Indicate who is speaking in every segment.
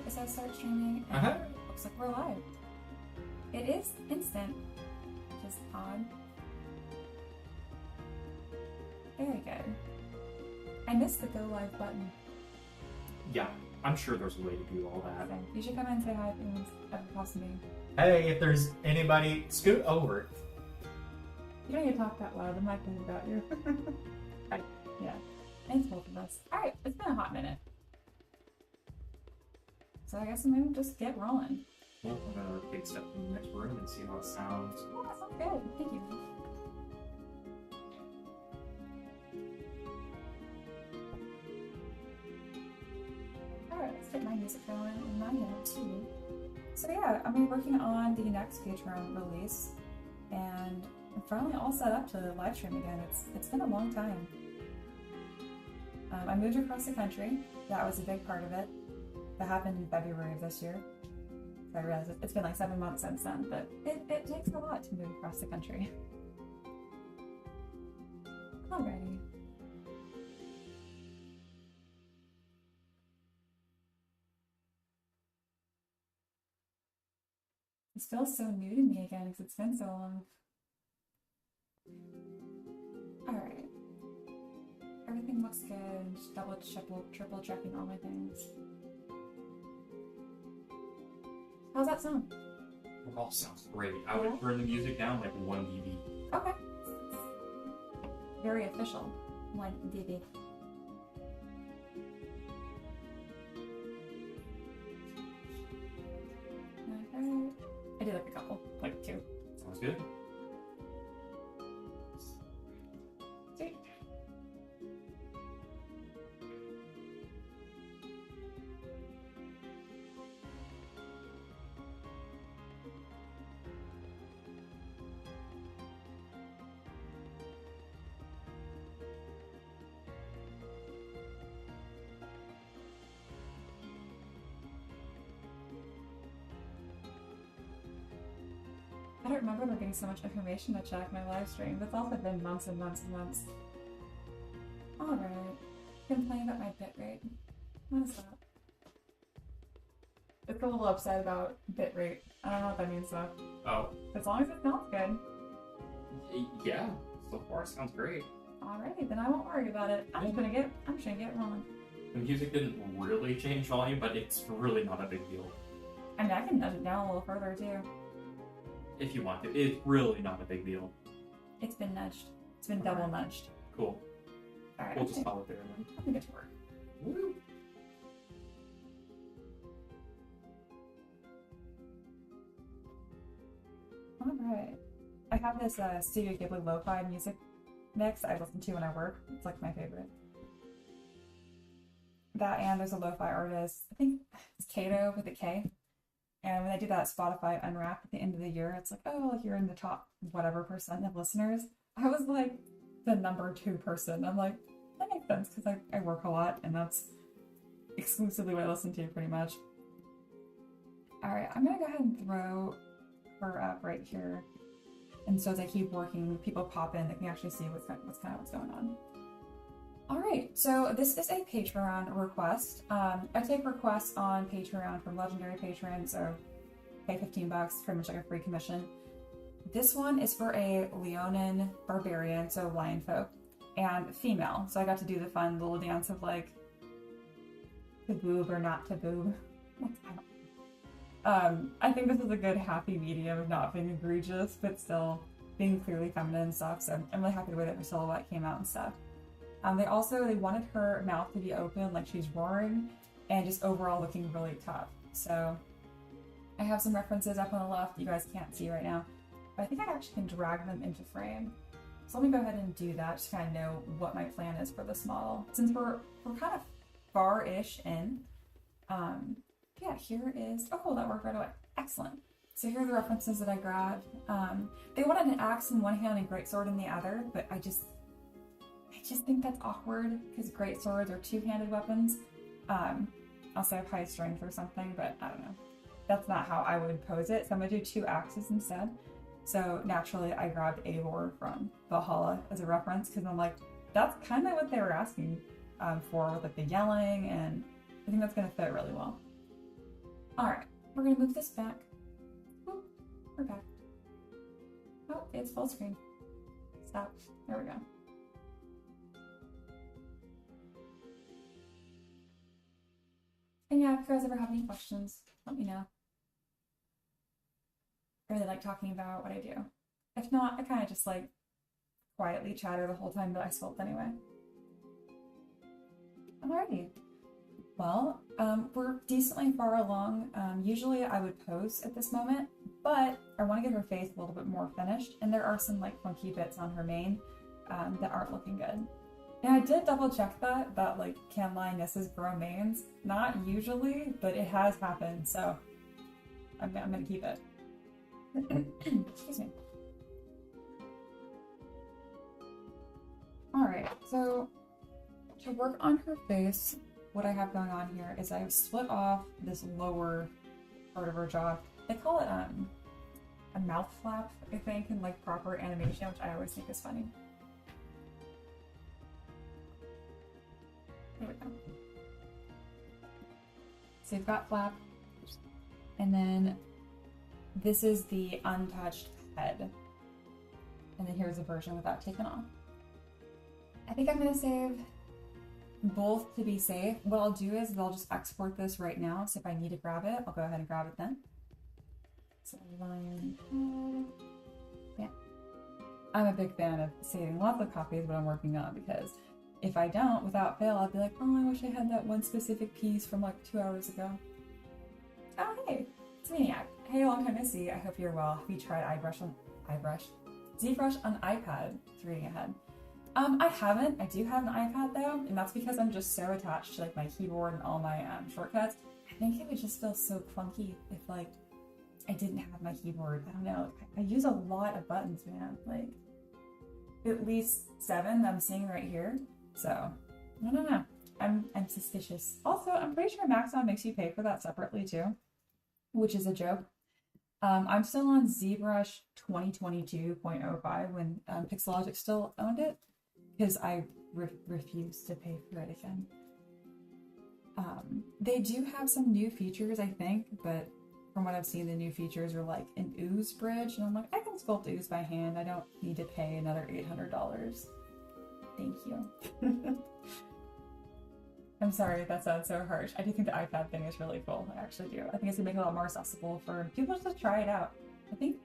Speaker 1: it says start streaming, and it looks like we're live. It is instant, which is odd. Very good. I missed the go live button.
Speaker 2: Yeah, I'm sure there's a way to do all that.
Speaker 1: So you should come in and say hi if anyone's ever crossed me.
Speaker 2: Hey, if there's anybody, scoot over.
Speaker 1: You don't need to talk that loud, the mic is about you. Yeah, thanks both of us. Alright, it's been a hot minute. So I guess I'm gonna just get rolling.
Speaker 2: Well, I'm gonna take a step in the next room and see how it sounds.
Speaker 1: Oh, that sounds good. Thank you. Alright, let's get my music going in my head too. So yeah, I'm working on the next Patreon release, and I'm finally all set up to live stream again. It's been a long time. I moved across the country. That was a big part of it. That happened in February of this year. So I realized it's been like 7 months since then, but it takes a lot to move across the country. Alrighty. This feels so new to me again because it's been so long. Alright. Everything looks good. Just double, triple checking all my things. How's that sound?
Speaker 2: It all sounds great. I would turn the music down like 1 dB.
Speaker 1: Okay. Very official. 1 dB. Okay. I did like a couple, like 2.
Speaker 2: Sounds good.
Speaker 1: Sweet. I don't remember there being so much information to check my live stream. That's also been months and months and months. Alright. Complain about my bitrate. What is that? It's a little upset about bitrate. I don't know what that means though.
Speaker 2: Oh.
Speaker 1: As long as it sounds good.
Speaker 2: Yeah, so far it sounds great.
Speaker 1: Alrighty, then I won't worry about it. I'm just gonna get rolling.
Speaker 2: The music didn't really change volume, but it's really not a big deal.
Speaker 1: I mean, I can nudge it down a little further too.
Speaker 2: If you want to. It's really not a big deal.
Speaker 1: It's been nudged. It's been double nudged.
Speaker 2: Cool.
Speaker 1: Alright,
Speaker 2: We'll just follow it there then.
Speaker 1: I think it's work.
Speaker 2: Woo!
Speaker 1: Alright. I have this Studio Ghibli lo-fi music mix I listen to when I work. It's like my favorite. That, and there's a lo-fi artist, I think it's Kato with a K. And when they do that Spotify Unwrapped at the end of the year, it's like, oh, like you're in the top whatever % of listeners. I was like the number 2 person. I'm like, that makes sense because I work a lot and that's exclusively what I listen to pretty much. Alright, I'm gonna go ahead and throw her up right here. And so as I keep working, people pop in that can actually see what's going on. Alright, so this is a Patreon request. I take requests on Patreon from legendary patrons, so pay $15, pretty much like a free commission. This one is for a Leonin Barbarian, so lion folk, and female. So I got to do the fun little dance of like, to boob or not to boob. I think this is a good happy medium of not being egregious, but still being clearly feminine and stuff, so I'm really happy the way that her silhouette came out and stuff. They wanted her mouth to be open, like she's roaring, and just overall looking really tough. So I have some references up on the left you guys can't see right now, but I think I actually can drag them into frame. So let me go ahead and do that, just kind of know what my plan is for this model. Since we're kind of far-ish in, yeah, here is, oh cool, that worked right away. Excellent. So here are the references that I grabbed. They wanted an axe in one hand and greatsword in the other, but I just think that's awkward because greatswords are two-handed weapons. Also have high strength or something, but I don't know. That's not how I would pose it, so I'm gonna do 2 axes instead. So naturally I grabbed Eivor from Valhalla as a reference because I'm like, that's kind of what they were asking for with like the yelling, and I think that's gonna fit really well. Alright, we're gonna move this back. Whoop, we're back. Oh, it's full screen. Stop. There we go. And yeah, if you guys ever have any questions, let me know. I really like talking about what I do. If not, I kind of just like quietly chatter the whole time, but I sculpt anyway. Alrighty. Well, we're decently far along. Usually I would pose at this moment, but I want to get her face a little bit more finished, and there are some like funky bits on her mane that aren't looking good. And I did double check that like can lionesses grow manes? Not usually, but it has happened, so I'm gonna keep it. Excuse me. Alright, so to work on her face, what I have going on here is I've split off this lower part of her jaw. They call it a mouth flap, I think, in like proper animation, which I always think is funny. There we go. So you've got flap, and then this is the untouched head. And then here's a version without taken off. I think I'm gonna save both to be safe. What I'll do is I'll just export this right now, so if I need to grab it, I'll go ahead and grab it then. So lion head. Yeah. I'm a big fan of saving lots of copies when I'm working on, because if I don't, without fail, I'll be like, oh, I wish I had that one specific piece from like 2 hours ago. Oh, hey, it's Maniac. Hey, long time no see. I hope you're well. Have you tried ZBrush on iPad? It's reading ahead. I haven't. I do have an iPad though, and that's because I'm just so attached to like my keyboard and all my shortcuts. I think it would just feel so clunky if like I didn't have my keyboard. I don't know. I use a lot of buttons, man. Like at least 7 that I'm seeing right here. So I don't know. I'm suspicious. Also, I'm pretty sure Maxon makes you pay for that separately too, which is a joke. I'm still on ZBrush 2022.05 when Pixelogic still owned it, because I refuse to pay for it again. They do have some new features, I think, but from what I've seen, the new features are like an ooze bridge, and I'm like, I can sculpt ooze by hand. I don't need to pay another $800. Thank you. I'm sorry, that sounds so harsh. I do think the iPad thing is really cool. I actually do. I think it's gonna make it a lot more accessible for people just to try it out. I think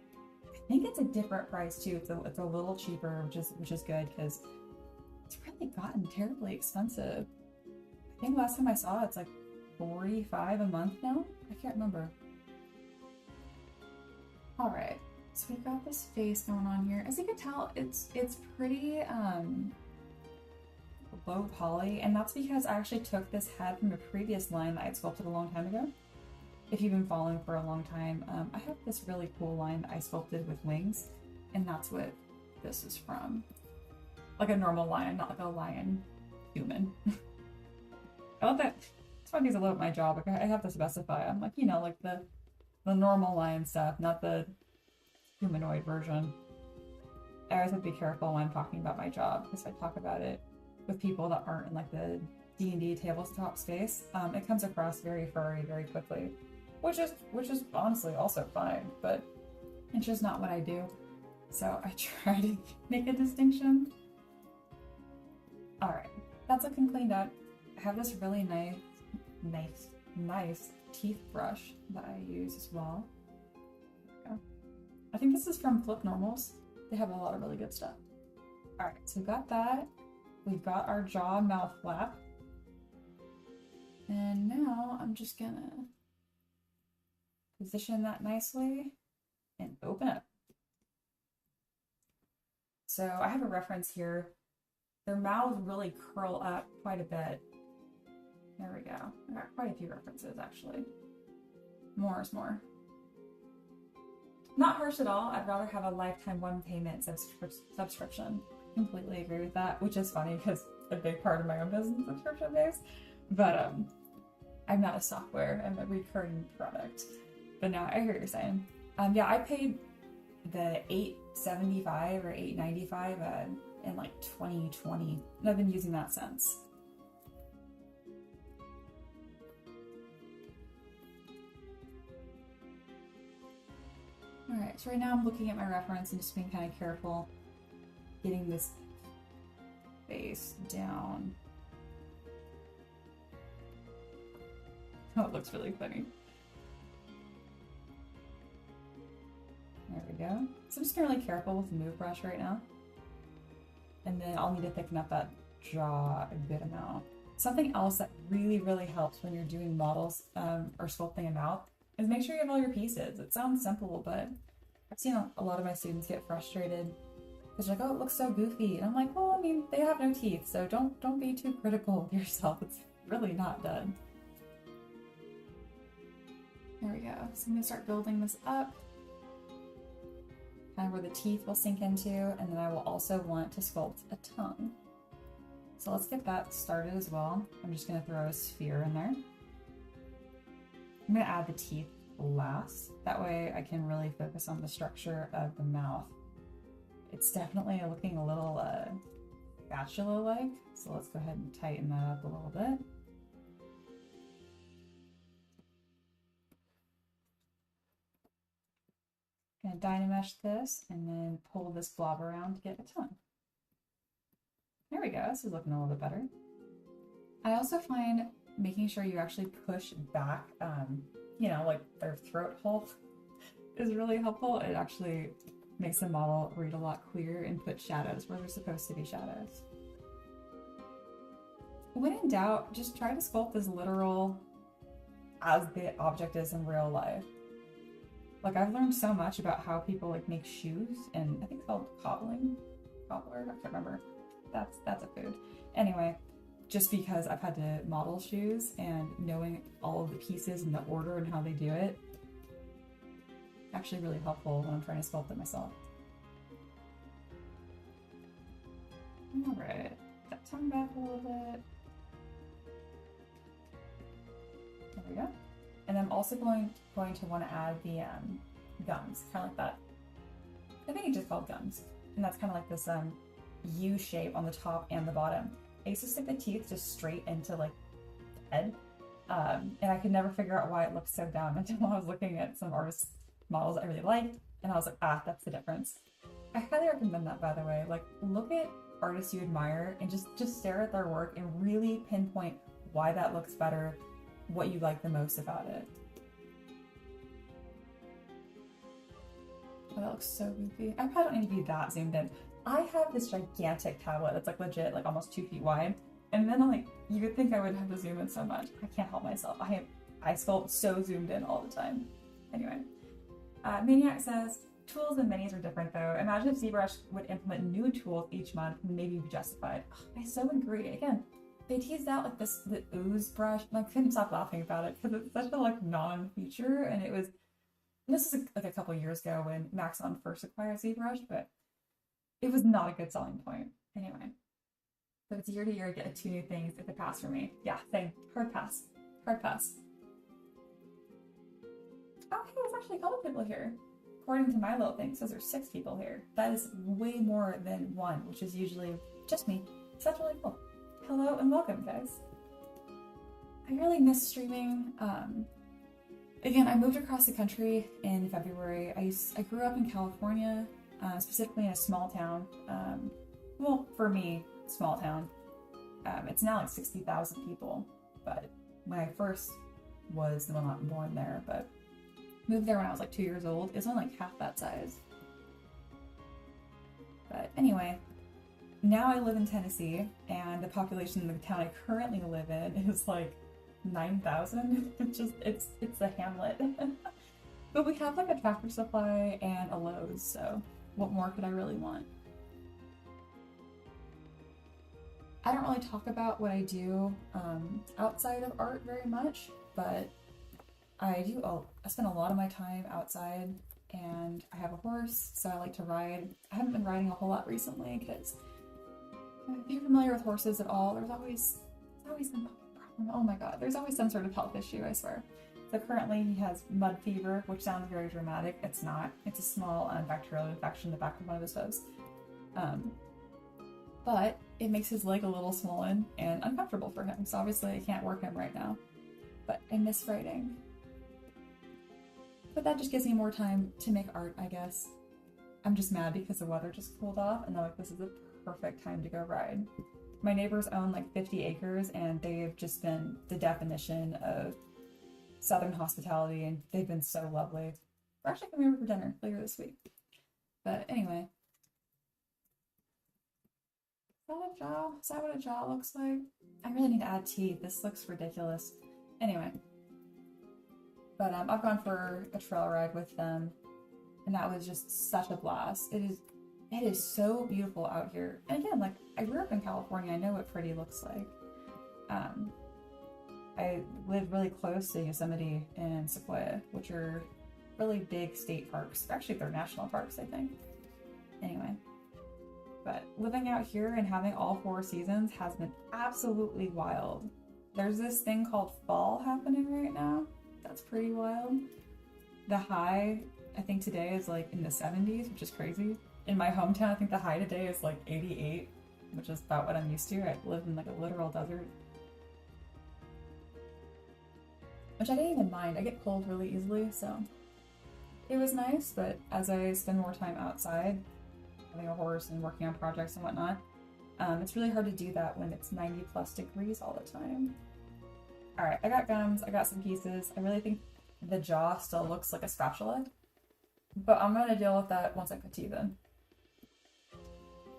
Speaker 1: it's a different price too. It's a little cheaper, which is good, because it's really gotten terribly expensive. I think last time I saw it, it's like $45 a month now. I can't remember. All right, so we've got this face going on here. As you can tell, it's pretty low poly, and that's because I actually took this head from a previous line that I had sculpted a long time ago. If you've been following for a long time, I have this really cool line that I sculpted with wings, and that's what this is from. Like a normal lion, not like a lion human. I love that. It's funny because I love my job. Like I have to specify. I'm like, you know, like the normal lion stuff, not the humanoid version. I always have to be careful when I'm talking about my job, because if I talk about it with people that aren't in like the D&D tabletop space, it comes across very furry very quickly, which is honestly also fine, but it's just not what I do. So I try to make a distinction. All right, that's looking cleaned up. I have this really nice teeth brush that I use as well. There we go. I think this is from Flip Normals. They have a lot of really good stuff. All right, so we've got that. We've got our jaw mouth flap. And now I'm just gonna position that nicely and open up. So I have a reference here. Their mouths really curl up quite a bit. There we go. I got quite a few references actually. More is more. Not harsh at all. I'd rather have a lifetime one payment subscription. Completely agree with that, which is funny because a big part of my own business is subscription based. But I'm not a software, I'm a recurring product. But no, I hear what you're saying. Yeah, I paid the $8.75 or $8.95 in like 2020, and I've been using that since. Alright, so right now I'm looking at my reference and just being kind of careful getting this face down. Oh, it looks really funny. There we go. So I'm just being really careful with the move brush right now. And then I'll need to thicken up that jaw a good amount. Something else that really, really helps when you're doing models or sculpting a mouth is make sure you have all your pieces. It sounds simple, but I've seen a lot of my students get frustrated because they're like, oh, it looks so goofy. And I'm like, well, I mean, they have no teeth, so don't be too critical of yourself. It's really not done. There we go. So I'm gonna start building this up, kind of where the teeth will sink into, and then I will also want to sculpt a tongue. So let's get that started as well. I'm just gonna throw a sphere in there. I'm gonna add the teeth last. That way I can really focus on the structure of the mouth. It's definitely looking a little spatula-like, so let's go ahead and tighten that up a little bit. Gonna Dynamesh this and then pull this blob around to get a tongue. There we go, this is looking a little bit better. I also find making sure you actually push back, you know, like their throat hole is really helpful. It actually makes the model read a lot clearer and put shadows where there's supposed to be shadows. When in doubt, just try to sculpt as literal as the object is in real life. Like, I've learned so much about how people like make shoes, and I think it's called cobbler, I can't remember. That's a food. Anyway, just because I've had to model shoes and knowing all of the pieces and the order and how they do it, actually really helpful when I'm trying to sculpt it myself. Alright, that tongue back a little bit. There we go. And then I'm also going to want to add the gums, kind of like that. I think it's just called gums. And that's kind of like this U shape on the top and the bottom. I used to stick the teeth just straight into like the head. And I could never figure out why it looked so dumb until I was looking at some artist models that I really liked. And I was like, ah, that's the difference. I highly recommend that, by the way. Like, look at artists you admire and just stare at their work and really pinpoint why that looks better, what you like the most about it. Oh, that looks so goofy. I probably don't need to be that zoomed in. I have this gigantic tablet that's like legit, like almost 2 feet wide. And then I'm like, you would think I would have to zoom in so much. I can't help myself. I sculpt so zoomed in all the time. Anyway, Maniac says, tools and minis are different though. Imagine if ZBrush would implement new tools each month, maybe be justified. Oh, I so agree. Again, they teased out like the ooze brush, and I couldn't stop laughing about it because it's such a like non-feature, and it was. This is like a couple years ago when Maxon first acquired ZBrush, but it was not a good selling point. Anyway, so it's year to year, get 2 new things. It's a pass for me. Yeah, same. Hard pass. Hard pass. Oh, hey, there's actually a couple people here. According to my little thing, it says there's 6 people here. That is way more than 1, which is usually just me. So that's really cool. Hello and welcome, guys. I really miss streaming. Again, I moved across the country in February. I grew up in California, specifically in a small town. Well, for me, small town. It's now like 60,000 people, but when I first was, well, not born there, but moved there when I was like 2 years old. It's only like half that size. But anyway, now I live in Tennessee, and the population of the town I currently live in is like 9,000. It's a hamlet. But we have like a Tractor Supply and a Lowe's, so what more could I really want? I don't really talk about what I do outside of art very much, but I spend a lot of my time outside, and I have a horse, so I like to ride. I haven't been riding a whole lot recently because if you're familiar with horses at all, there's always some problem. Oh my god, there's always some sort of health issue, I swear. So currently he has mud fever, which sounds very dramatic. It's not. It's a small bacterial infection in the back of one of his hooves. But it makes his leg a little swollen and uncomfortable for him, so obviously I can't work him right now. But I miss writing. But that just gives me more time to make art, I guess. I'm just mad because the weather just cooled off and they're like, this is the perfect time to go ride. My neighbors own like 50 acres and they've just been the definition of Southern hospitality and they've been so lovely. We're actually coming over for dinner later this week. But anyway. Is that what a jaw looks like? I really need to add teeth. This looks ridiculous. Anyway. But I've gone for a trail ride with them and that was just such a blast. It is so beautiful out here. And again, like I grew up in California. I know what pretty looks like. I live really close to Yosemite and Sequoia, which are really big state parks. Actually, they're national parks, I think. Anyway. But living out here and having all 4 seasons has been absolutely wild. There's this thing called fall happening right now. That's pretty wild. The high, I think today is like in the 70s, which is crazy. In my hometown, I think the high today is like 88, which is about what I'm used to. I live in like a literal desert. Which I didn't even mind. I get cold really easily, so it was nice, but as I spend more time outside, having a horse and working on projects and whatnot, it's really hard to do that when it's 90 plus degrees all the time. All right, I got gums, I got some pieces. I really think the jaw still looks like a spatula, but I'm gonna deal with that once I put teeth in.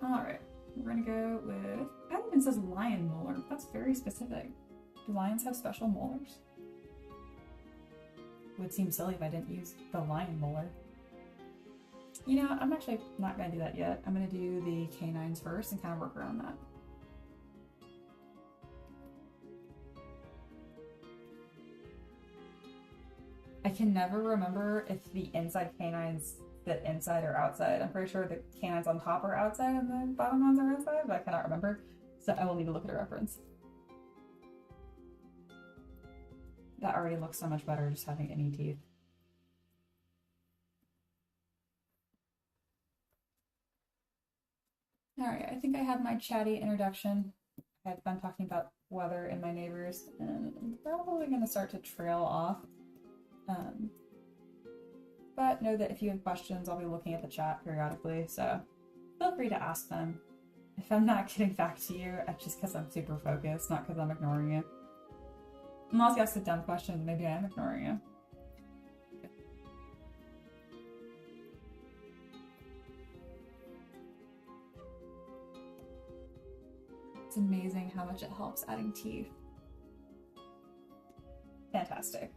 Speaker 1: All right, we're gonna go with, that even says lion molar. That's very specific. Do lions have special molars? It would seem silly if I didn't use the lion molar. You know, I'm actually not gonna do that yet. I'm gonna do the canines first and kind of work around that. I can never remember if the inside canines fit inside or outside. I'm pretty sure the canines on top are outside and the bottom ones are inside, but I cannot remember. So I will need to look at a reference. That already looks so much better just having any teeth. Alright, I think I had my chatty introduction. I had fun talking about weather and my neighbors, and I'm probably going to start to trail off. But know that if you have questions, I'll be looking at the chat periodically, so feel free to ask them. If I'm not getting back to you, it's just because I'm super focused, not because I'm ignoring you. Unless you ask a dumb question, maybe I am ignoring you. It's amazing how much it helps adding teeth. Fantastic.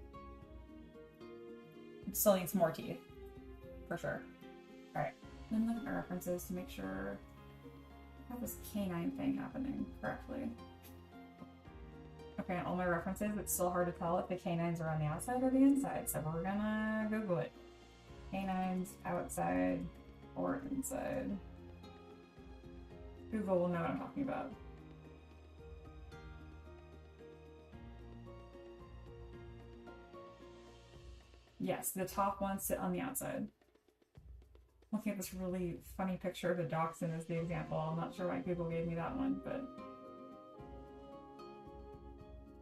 Speaker 1: It still needs more teeth, for sure. Alright, I'm looking at my references to make sure I have this canine thing happening correctly. Okay, all my references, it's still hard to tell if the canines are on the outside or the inside, so we're gonna Google it. Canines, outside, or inside. Google will know what I'm talking about. Yes, the top ones sit on the outside. Looking at this really funny picture of a dachshund as the example. I'm not sure why Google gave me that one, but...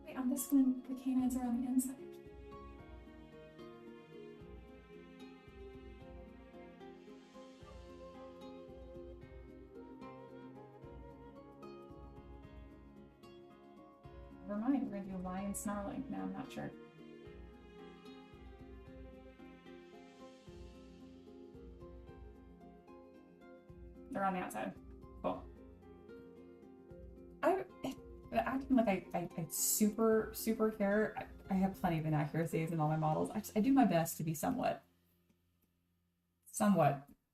Speaker 1: Wait, on this one, the canines are on the inside. Never mind, we're gonna do lion snarling. No, I'm not sure. They're on the outside. Cool. Acting like I super care. I have plenty of inaccuracies in all my models. I do my best to be somewhat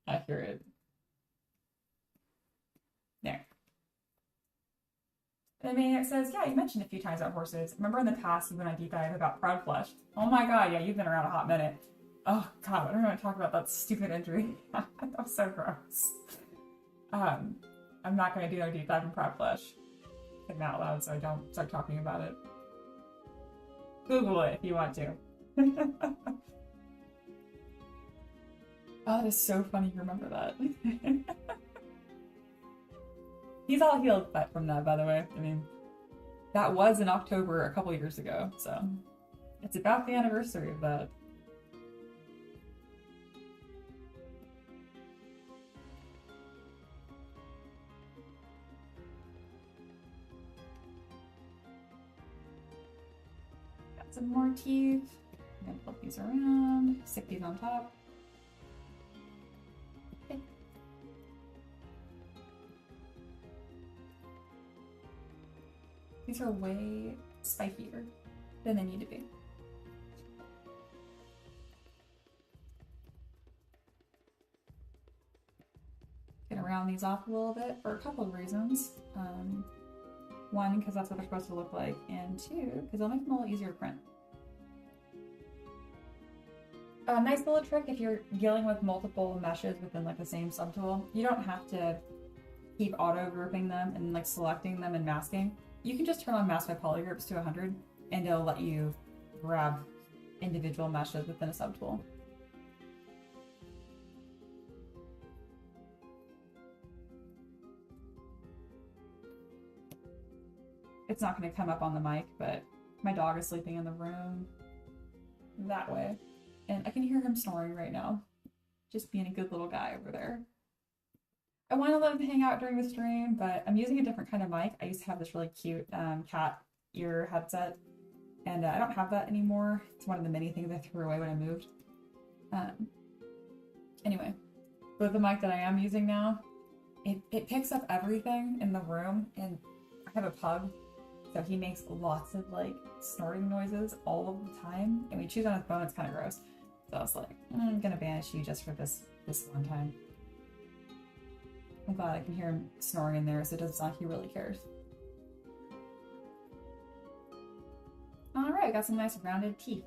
Speaker 1: accurate. There. I mean, it says, yeah, you mentioned a few times about horses. Remember in the past you went on deep dive about proud flesh? Oh my god, yeah, you've been around a hot minute. Oh god, I don't want to talk about that stupid injury. That was so gross. I'm not going to do no deep dive in proud flesh. Think that out loud so I don't start talking about it. Google it if you want to. Oh, that is so funny you remember that. He's all healed from that, by the way. I mean, that was in October a couple years ago, so it's about the anniversary of that. some more teeth. I'm gonna flip these around, stick these on top. Okay. These are way spikier than they need to be. Gonna round these off a little bit for a couple of reasons. One, because that's what they're supposed to look like, and two, because they'll make them a little easier to print. A nice little trick if you're dealing with multiple meshes within like the same subtool, you don't have to keep auto grouping them and like selecting them and masking. You can just turn on mask by polygroups to 100 and it'll let you grab individual meshes within a subtool. It's not going to come up on the mic, but my dog is sleeping in the room that way. And I can hear him snoring right now. Just being a good little guy over there. I want to let him hang out during the stream, but I'm using a different kind of mic. I used to have this really cute cat ear headset, and I don't have that anymore. It's one of the many things I threw away when I moved. Anyway, but the mic that I am using now, it picks up everything in the room, and I have a pug. So he makes lots of like snorting noises all of the time, and when he chews on his bone, it's kind of gross. So I was like, I'm gonna banish you just for this one time. I'm glad I can hear him snoring in there, so it doesn't sound like he really cares. All right, got some nice rounded teeth.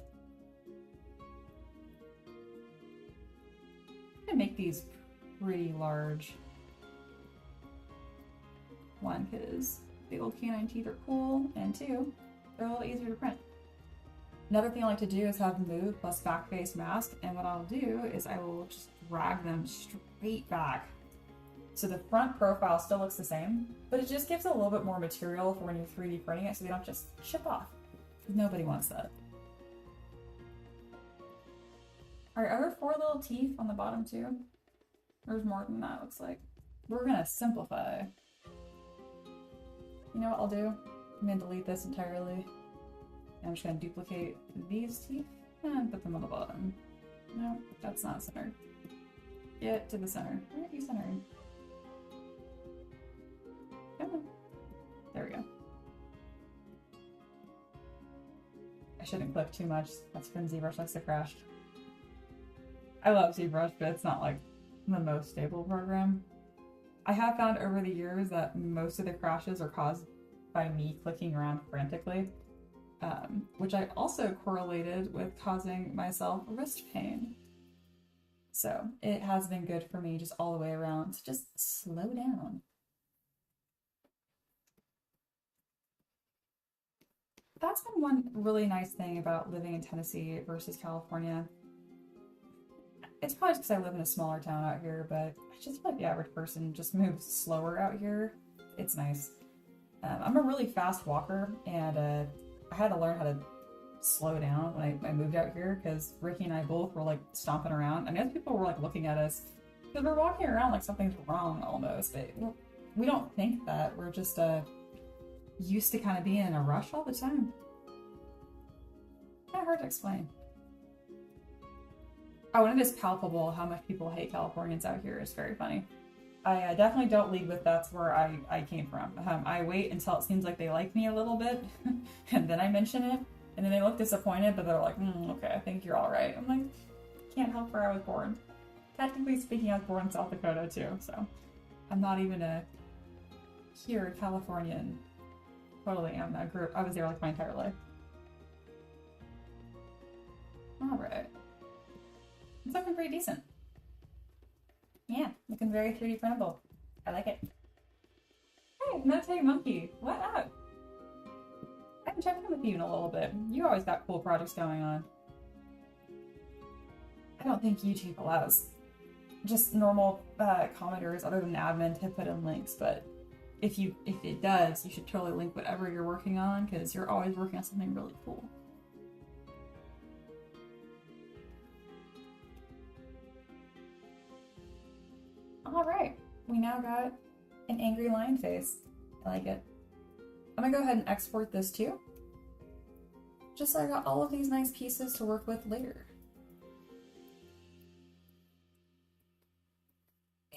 Speaker 1: I'm gonna make these pretty large. One, because the old canine teeth are cool, and two, they're a little easier to print. Another thing I like to do is have move plus back face mask, and what I'll do is I will just drag them straight back. So the front profile still looks the same, but it just gives a little bit more material for when you're 3D printing it so they don't just chip off. Nobody wants that. Are there 4 little teeth on the bottom too? There's more than that, looks like. We're gonna simplify. You know what I'll do? I'm gonna delete this entirely. I'm just gonna duplicate these teeth and put them on the bottom. No, that's not centered. Get to the center. Where are you centering? Come on. There we go. I shouldn't click too much. That's when ZBrush likes to crash. I love ZBrush, but it's not like the most stable program. I have found over the years that most of the crashes are caused by me clicking around frantically, which I also correlated with causing myself wrist pain. So it has been good for me just all the way around to just slow down. That's been one really nice thing about living in Tennessee versus California. It's probably just because I live in a smaller town out here, but I just feel like the average person just moves slower out here. It's nice. I'm a really fast walker, and I had to learn how to slow down when I moved out here, because Ricky and I both were like stomping around. I mean, other people were like looking at us because we're walking around like something's wrong almost, but we don't think that. We're just used to kind of being in a rush all the time. Kind of hard to explain. Oh, and it is palpable how much people hate Californians out here. It's very funny. I definitely don't lead with that's where I came from. I wait until it seems like they like me a little bit, and then I mention it, and then they look disappointed, but they're like, okay, I think you're all right. I'm like, can't help where I was born. Technically speaking, I was born in South Dakota too, so I'm not even a pure Californian. Totally am. I was there like my entire life. All right. It's looking pretty decent. Yeah, looking very 3D printable. I like it. Hey, Meditating Monkey, what up? I haven't checked in with you in a little bit. You always got cool projects going on. I don't think YouTube allows just normal commenters other than admin to put in links, but if it does, you should totally link whatever you're working on, because you're always working on something really cool. All right, we now got an angry lion face. I like it. I'm gonna go ahead and export this too, just so I got all of these nice pieces to work with later.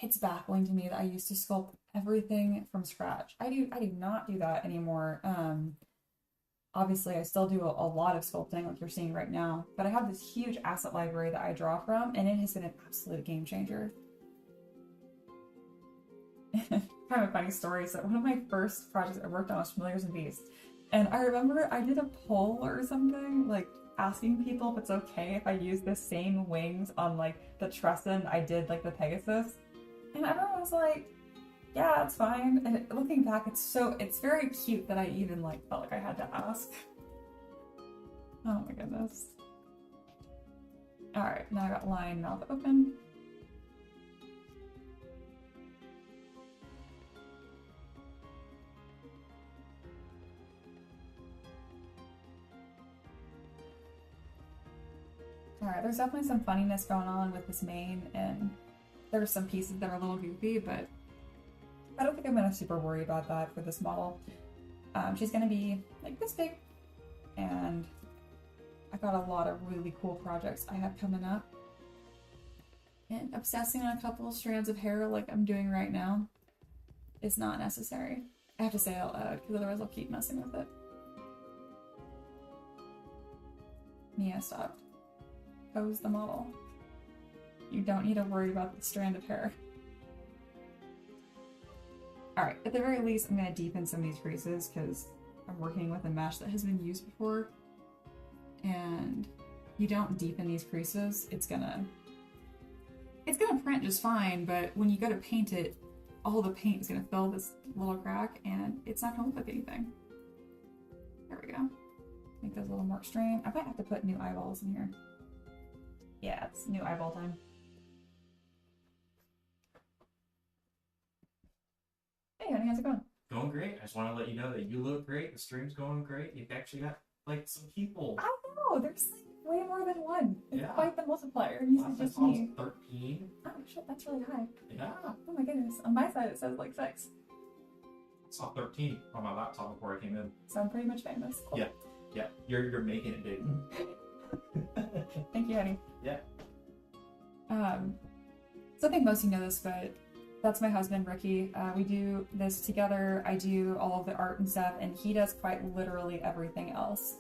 Speaker 1: It's baffling to me that I used to sculpt everything from scratch. I do not do that anymore. Obviously, I still do a lot of sculpting like you're seeing right now, but I have this huge asset library that I draw from, and it has been an absolute game changer. Kind of a funny story. So one of my first projects I worked on was Familiars and Beasts. And I remember I did a poll or something, like asking people if it's okay if I use the same wings on like the Tresson I did like the Pegasus. And everyone was like, yeah, it's fine. And looking back, it's very cute that I even like felt like I had to ask. Oh my goodness. All right, now I got line mouth open. All right, there's definitely some funniness going on with this mane, and there's some pieces that are a little goofy, but I don't think I'm gonna super worry about that for this model. She's gonna be like this big, and I got a lot of really cool projects I have coming up. And obsessing on a couple of strands of hair like I'm doing right now is not necessary. I have to say out loud, because otherwise I'll keep messing with it. Mia stopped. Pose the model. You don't need to worry about the strand of hair. Alright, at the very least, I'm going to deepen some of these creases because I'm working with a mesh that has been used before. And you don't deepen these creases, it's gonna print just fine, but when you go to paint it, all the paint is going to fill this little crack and it's not going to look like anything. There we go. Make those a little more extreme. I might have to put new eyeballs in here. Yeah, it's new eyeball time. Hey, honey, how's it going?
Speaker 2: Going great. I just want to let you know that you look great. The stream's going great. You've actually got like some people.
Speaker 1: I know. There's like way more than one. It's
Speaker 2: Yeah.
Speaker 1: quite the multiplier. Usually just me.
Speaker 2: 13.
Speaker 1: Oh shit, that's really high.
Speaker 2: Yeah.
Speaker 1: Oh my goodness. On my side, it says like 6.
Speaker 2: I saw 13 on my laptop before I came in.
Speaker 1: So I'm pretty much famous. Cool.
Speaker 2: Yeah. Yeah. You're making it big.
Speaker 1: Thank you, honey.
Speaker 2: Yeah.
Speaker 1: So I think most of you know this, but that's my husband, Ricky. We do this together. I do all of the art and stuff, and he does quite literally everything else,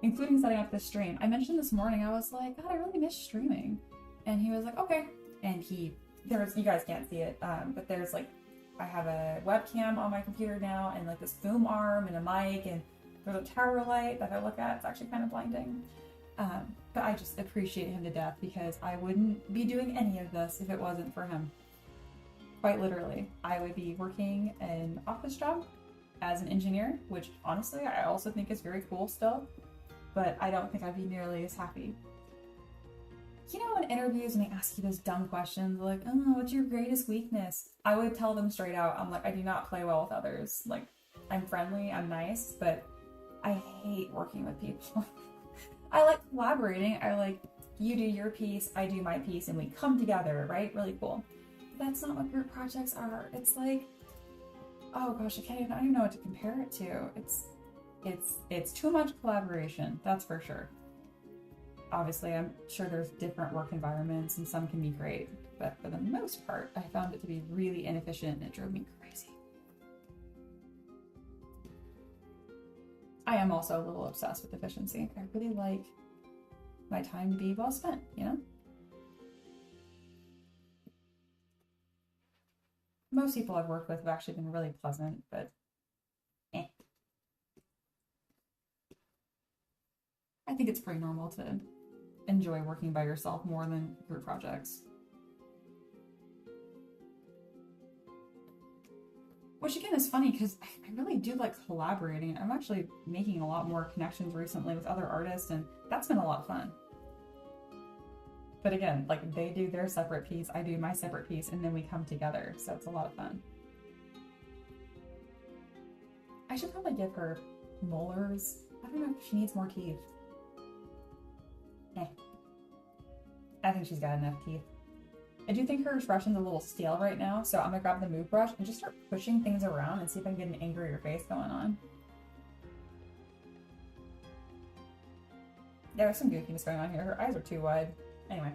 Speaker 1: including setting up this stream. I mentioned this morning, I was like, God, I really miss streaming. And he was like, okay. And you guys can't see it, but there's like, I have a webcam on my computer now, and like this boom arm and a mic, and there's a tower light that I look at. It's actually kind of blinding. But I just appreciate him to death because I wouldn't be doing any of this if it wasn't for him. Quite literally. I would be working an office job as an engineer, which honestly I also think is very cool still, but I don't think I'd be nearly as happy. You know, in interviews when they ask you those dumb questions like, oh, what's your greatest weakness? I would tell them straight out, I'm like, I do not play well with others. Like, I'm friendly, I'm nice, but I hate working with people. I like collaborating. I like, you do your piece, I do my piece, and we come together, right? Really cool. But that's not what group projects are. It's like, oh gosh, I don't even know what to compare it to. It's too much collaboration, that's for sure. Obviously, I'm sure there's different work environments and some can be great, but for the most part, I found it to be really inefficient and it drove me crazy. I am also a little obsessed with efficiency. I really like my time to be well spent, you know? Most people I've worked with have actually been really pleasant, but eh. I think it's pretty normal to enjoy working by yourself more than group projects. Which again is funny because I really do like collaborating. I'm actually making a lot more connections recently with other artists, and that's been a lot of fun. But again, like they do their separate piece, I do my separate piece, and then we come together, so it's a lot of fun. I should probably give her molars. I don't know if she needs more teeth. I think she's got enough teeth. I do think her expression's a little stale right now, so I'm gonna grab the move brush and just start pushing things around and see if I can get an angrier face going on. There's some goofiness going on here. Her eyes are too wide. Anyway.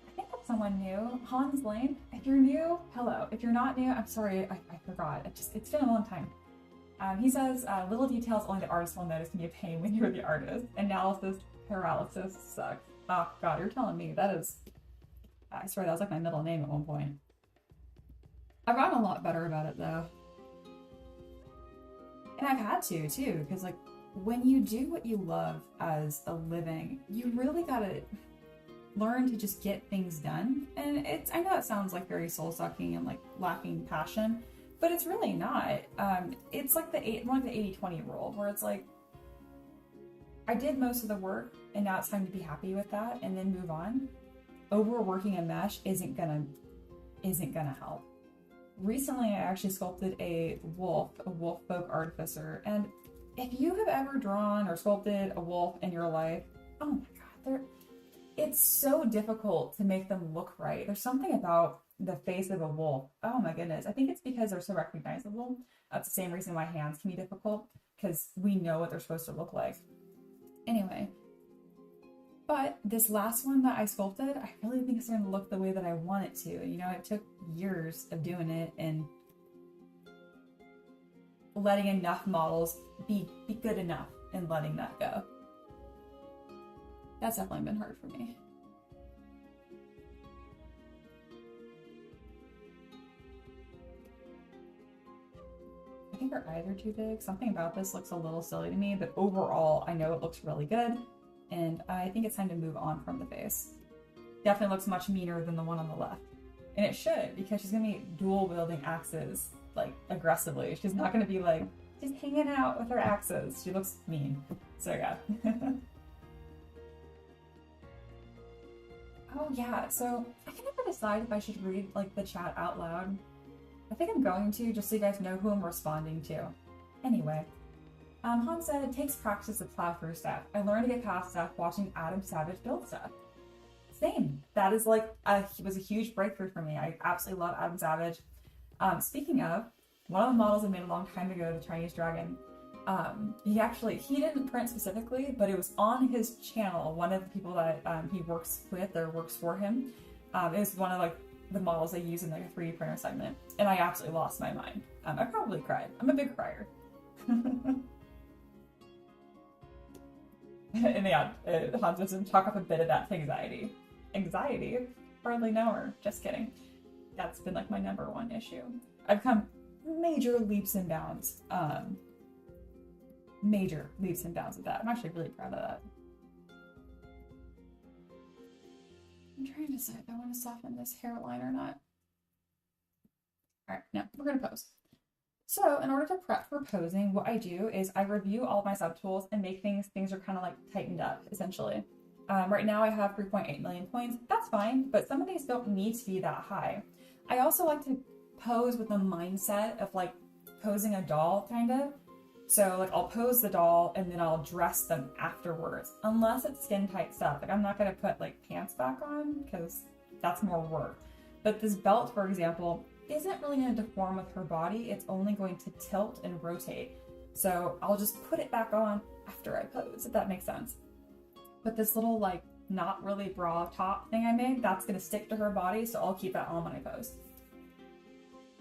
Speaker 1: I think that's someone new. Hans Lane. If you're new, hello. If you're not new, I'm sorry, I forgot. It's been a long time. He says, little details only the artist will notice can be a pain when you're the artist. Analysis paralysis sucks. Oh god, you're telling me. That is... I swear that was like my middle name at one point. I've gotten a lot better about it though. And I've had to too, because like when you do what you love as a living, you really gotta learn to just get things done. And I know it sounds like very soul-sucking and like lacking passion, but it's really not. It's like the 80-20 rule, where it's like, I did most of the work and now it's time to be happy with that and then move on. Overworking a mesh isn't gonna help. Recently, I actually sculpted a wolf folk artificer, and if you have ever drawn or sculpted a wolf in your life, oh my god, it's so difficult to make them look right. There's something about the face of a wolf. Oh my goodness. I think it's because they're so recognizable. That's the same reason why hands can be difficult, because we know what they're supposed to look like. Anyway. But this last one that I sculpted, I really think it's going to look the way that I want it to. You know, it took years of doing it and letting enough models be good enough and letting that go. That's definitely been hard for me. I think her eyes are too big. Something about this looks a little silly to me, but overall, I know it looks really good. And I think it's time to move on from the face. Definitely looks much meaner than the one on the left. And it should, because she's gonna be dual wielding axes, like, aggressively. She's not gonna be like, just hanging out with her axes. She looks mean. So yeah. Oh yeah, so I can never decide if I should read, like, the chat out loud. I think I'm going to, just so you guys know who I'm responding to. Anyway. Han said, it takes practice to plow through stuff. I learned to get past stuff watching Adam Savage build stuff. Same. That is like, was a huge breakthrough for me. I absolutely love Adam Savage. Speaking of, one of the models I made a long time ago, the Chinese dragon, he didn't print specifically, but it was on his channel. One of the people that he works with or works for him, it was one of like the models they use in like a 3D printer segment. And I absolutely lost my mind. I probably cried. I'm a big crier. And yeah, Hans wants to talk up a bit of that anxiety. Anxiety? Hardly know her. Just kidding. That's been like my #1 issue. I've come major leaps and bounds. Major leaps and bounds with that. I'm actually really proud of that. I'm trying to decide if I want to soften this hairline or not. Alright, now we're gonna pose. So in order to prep for posing, what I do is I review all of my subtools and make things are kind of like tightened up, essentially. Right now I have 3.8 million points. That's fine, but some of these don't need to be that high. I also like to pose with the mindset of like posing a doll, kind of. So like I'll pose the doll and then I'll dress them afterwards, unless it's skin tight stuff. Like I'm not gonna put like pants back on because that's more work. But this belt, for example, isn't really going to deform with her body. It's only going to tilt and rotate. So I'll just put it back on after I pose, if that makes sense. But this little like not really bra top thing I made, that's going to stick to her body, so I'll keep that on when I pose.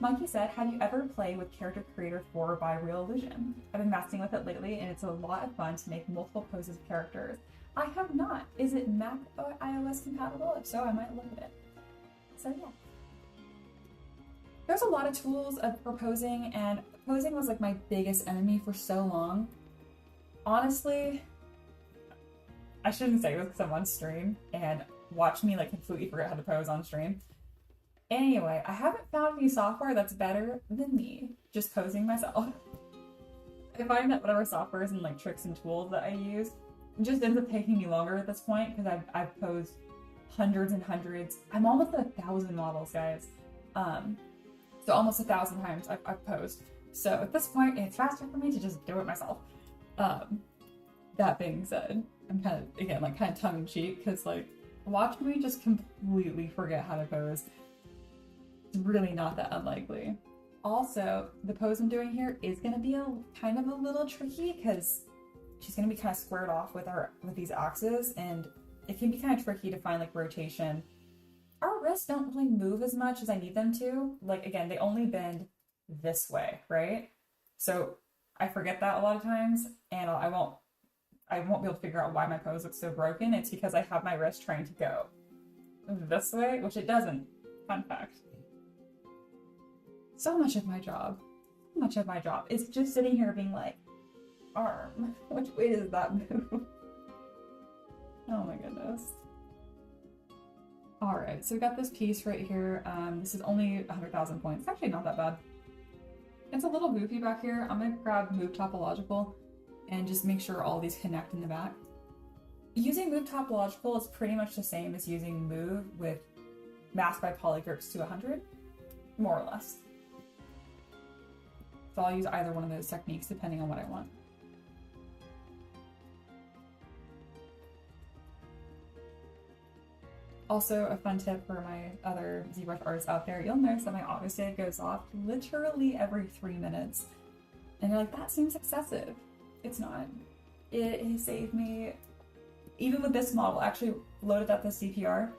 Speaker 1: Monkey said, have you ever played with Character Creator 4 by Real Illusion? I've been messing with it lately and it's a lot of fun to make multiple poses of characters. I have not. Is it Mac or iOS compatible? If so, I might look at it. So yeah. There's a lot of tools for posing, and posing was like my biggest enemy for so long. Honestly, I shouldn't say this because I'm on stream and watch me like completely forget how to pose on stream. Anyway, I haven't found any software that's better than me just posing myself. I find that whatever softwares and like tricks and tools that I use just ends up taking me longer at this point because I've posed hundreds and hundreds. I'm almost at 1,000 models, guys. So almost 1,000 times I've posed. So at this point, it's faster for me to just do it myself. That being said, I'm kind of tongue-in-cheek because like, watch me just completely forget how to pose. It's really not that unlikely. Also, the pose I'm doing here is going to be kind of a little tricky because she's going to be kind of squared off with these axes, and it can be kind of tricky to find like rotation. Our wrists don't really move as much as I need them to. Like, again, they only bend this way, right? So I forget that a lot of times, and I won't be able to figure out why my pose looks so broken. It's because I have my wrist trying to go this way, which it doesn't. Fun fact. So much of my job is just sitting here being like, arm, which way does that move? Oh my goodness. All right, so we got this piece right here. This is only 100,000 points. It's actually not that bad. It's a little goofy back here. I'm gonna grab Move Topological and just make sure all these connect in the back. Using Move Topological is pretty much the same as using Move with Mask by Polygroups to 100, more or less. So I'll use either one of those techniques depending on what I want. Also, a fun tip for my other ZBrush artists out there, you'll notice that my auto save goes off literally every 3 minutes. And you're like, that seems excessive. It's not. It has saved me, even with this model, I actually loaded up this ZBR,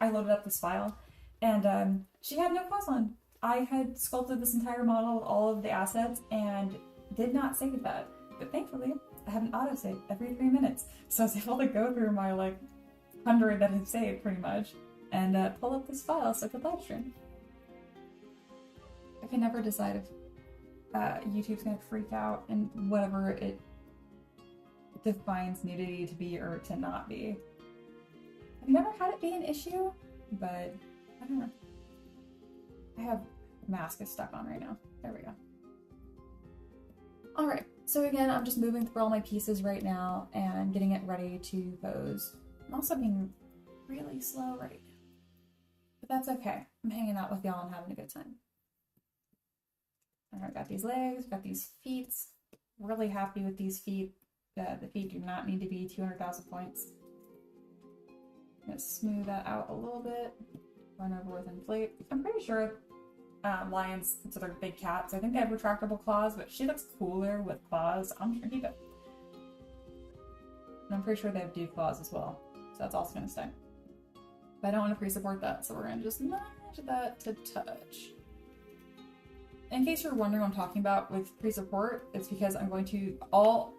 Speaker 1: I loaded up this file, and she had no pause on. I had sculpted this entire model with all of the assets and did not save that. But thankfully, I have an autosave every 3 minutes. So I was able to go through my like 100 that I've saved pretty much and pull up this file so I could live stream. I can never decide if YouTube's gonna freak out and whatever it defines nudity to be or to not be. I've never had it be an issue, but I don't know. I have mask is stuck on right now. There we go. All right, so again, I'm just moving through all my pieces right now and getting it ready to pose. I'm also being really slow right now, but that's okay. I'm hanging out with y'all and having a good time. All right, got these legs, got these feet. Really happy with these feet. The feet do not need to be 200,000 points. I'm gonna smooth that out a little bit. Run over with inflate. I'm pretty sure lions, so they're big cats. I think they have retractable claws, but she looks cooler with claws. I'm just gonna keep it. And I'm pretty sure they have dew claws as well, so that's also gonna stay. But I don't want to pre-support that, so we're gonna just nudge that to touch. In case you're wondering what I'm talking about with pre-support, it's because I'm going to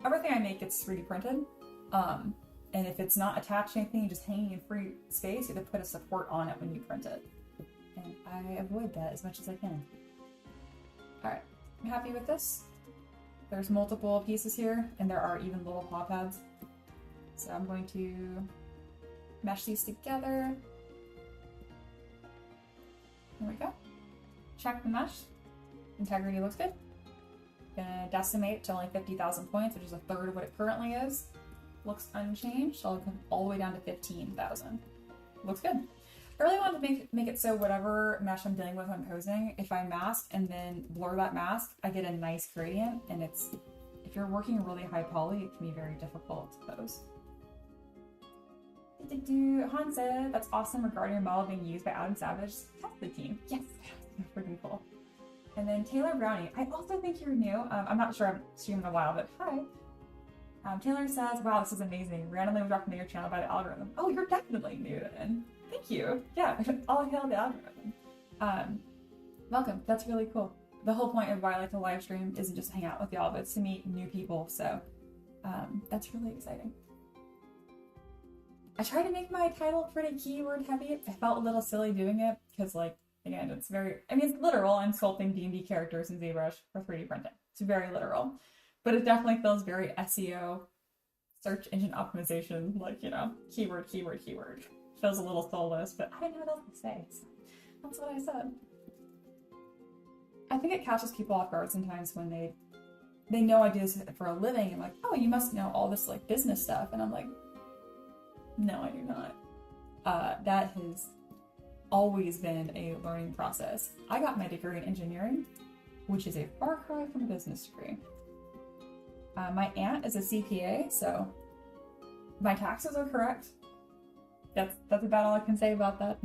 Speaker 1: everything I make gets 3D printed. And if it's not attached to anything, just hanging in free space, you have to put a support on it when you print it. And I avoid that as much as I can. Alright, I'm happy with this. There's multiple pieces here, and there are even little paw pads. So I'm going to mesh these together. There we go. Check the mesh. Integrity looks good. Gonna decimate to only 50,000 points, which is a third of what it currently is. Looks unchanged, so I'll come all the way down to 15,000. Looks good. I really want to make it so whatever mesh I'm dealing with when posing, if I mask and then blur that mask, I get a nice gradient, and if you're working really high poly, it can be very difficult to pose. Han said, that's awesome regarding your model being used by Adam Savage. That's the team. Yes, that's freaking cool. And then Taylor Brownie, I also think you're new. I'm not sure, I've streamed in a while, but hi. Taylor says, wow, this is amazing. Randomly was recommended your channel by the algorithm. Oh, you're definitely new then. Thank you. Yeah, all hail the algorithm. Welcome. That's really cool. The whole point of why I like to live stream isn't just to hang out with y'all, but it's to meet new people. So that's really exciting. I try to make my title pretty keyword heavy. I felt a little silly doing it because, like, again, it's it's literal. I'm sculpting D&D characters in ZBrush for 3D printing. It's very literal. But it definitely feels very SEO, search engine optimization, like, you know, keyword. Feels a little soulless, but I didn't know what else to say, so that's what I said. I think it catches people off guard sometimes when they know I do this for a living and like, oh, you must know all this like business stuff, and I'm like, no, I do not. That has always been a learning process. I got my degree in engineering, which is a far cry from a business degree. My aunt is a CPA, so my taxes are correct. That's about all I can say about that.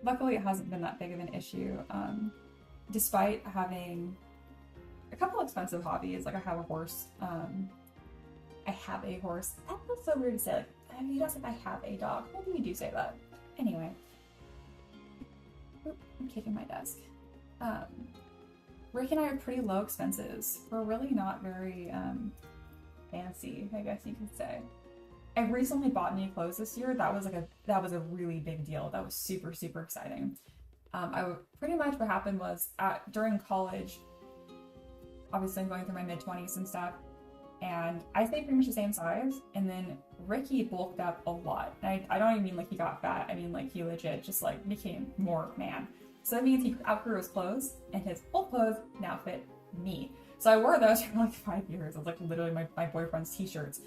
Speaker 1: Luckily, it hasn't been that big of an issue, despite having a couple expensive hobbies. Like I have a horse. I have a horse. That feels so weird to say. Like, I mean, you don't say I have a dog. Maybe you do say that. Anyway. Oop, I'm kicking my desk. Rick and I are pretty low expenses. We're really not very fancy, I guess you could say. I recently bought new clothes this year. That was a really big deal. That was super, super exciting. Pretty much what happened was during college, obviously I'm going through my mid-20s and stuff, and I stayed pretty much the same size, and then Ricky bulked up a lot. And I don't even mean like he got fat, I mean like he legit just like became more man. So that means he outgrew his clothes, and his old clothes now fit me. So I wore those for like 5 years. It was like literally my boyfriend's t-shirts.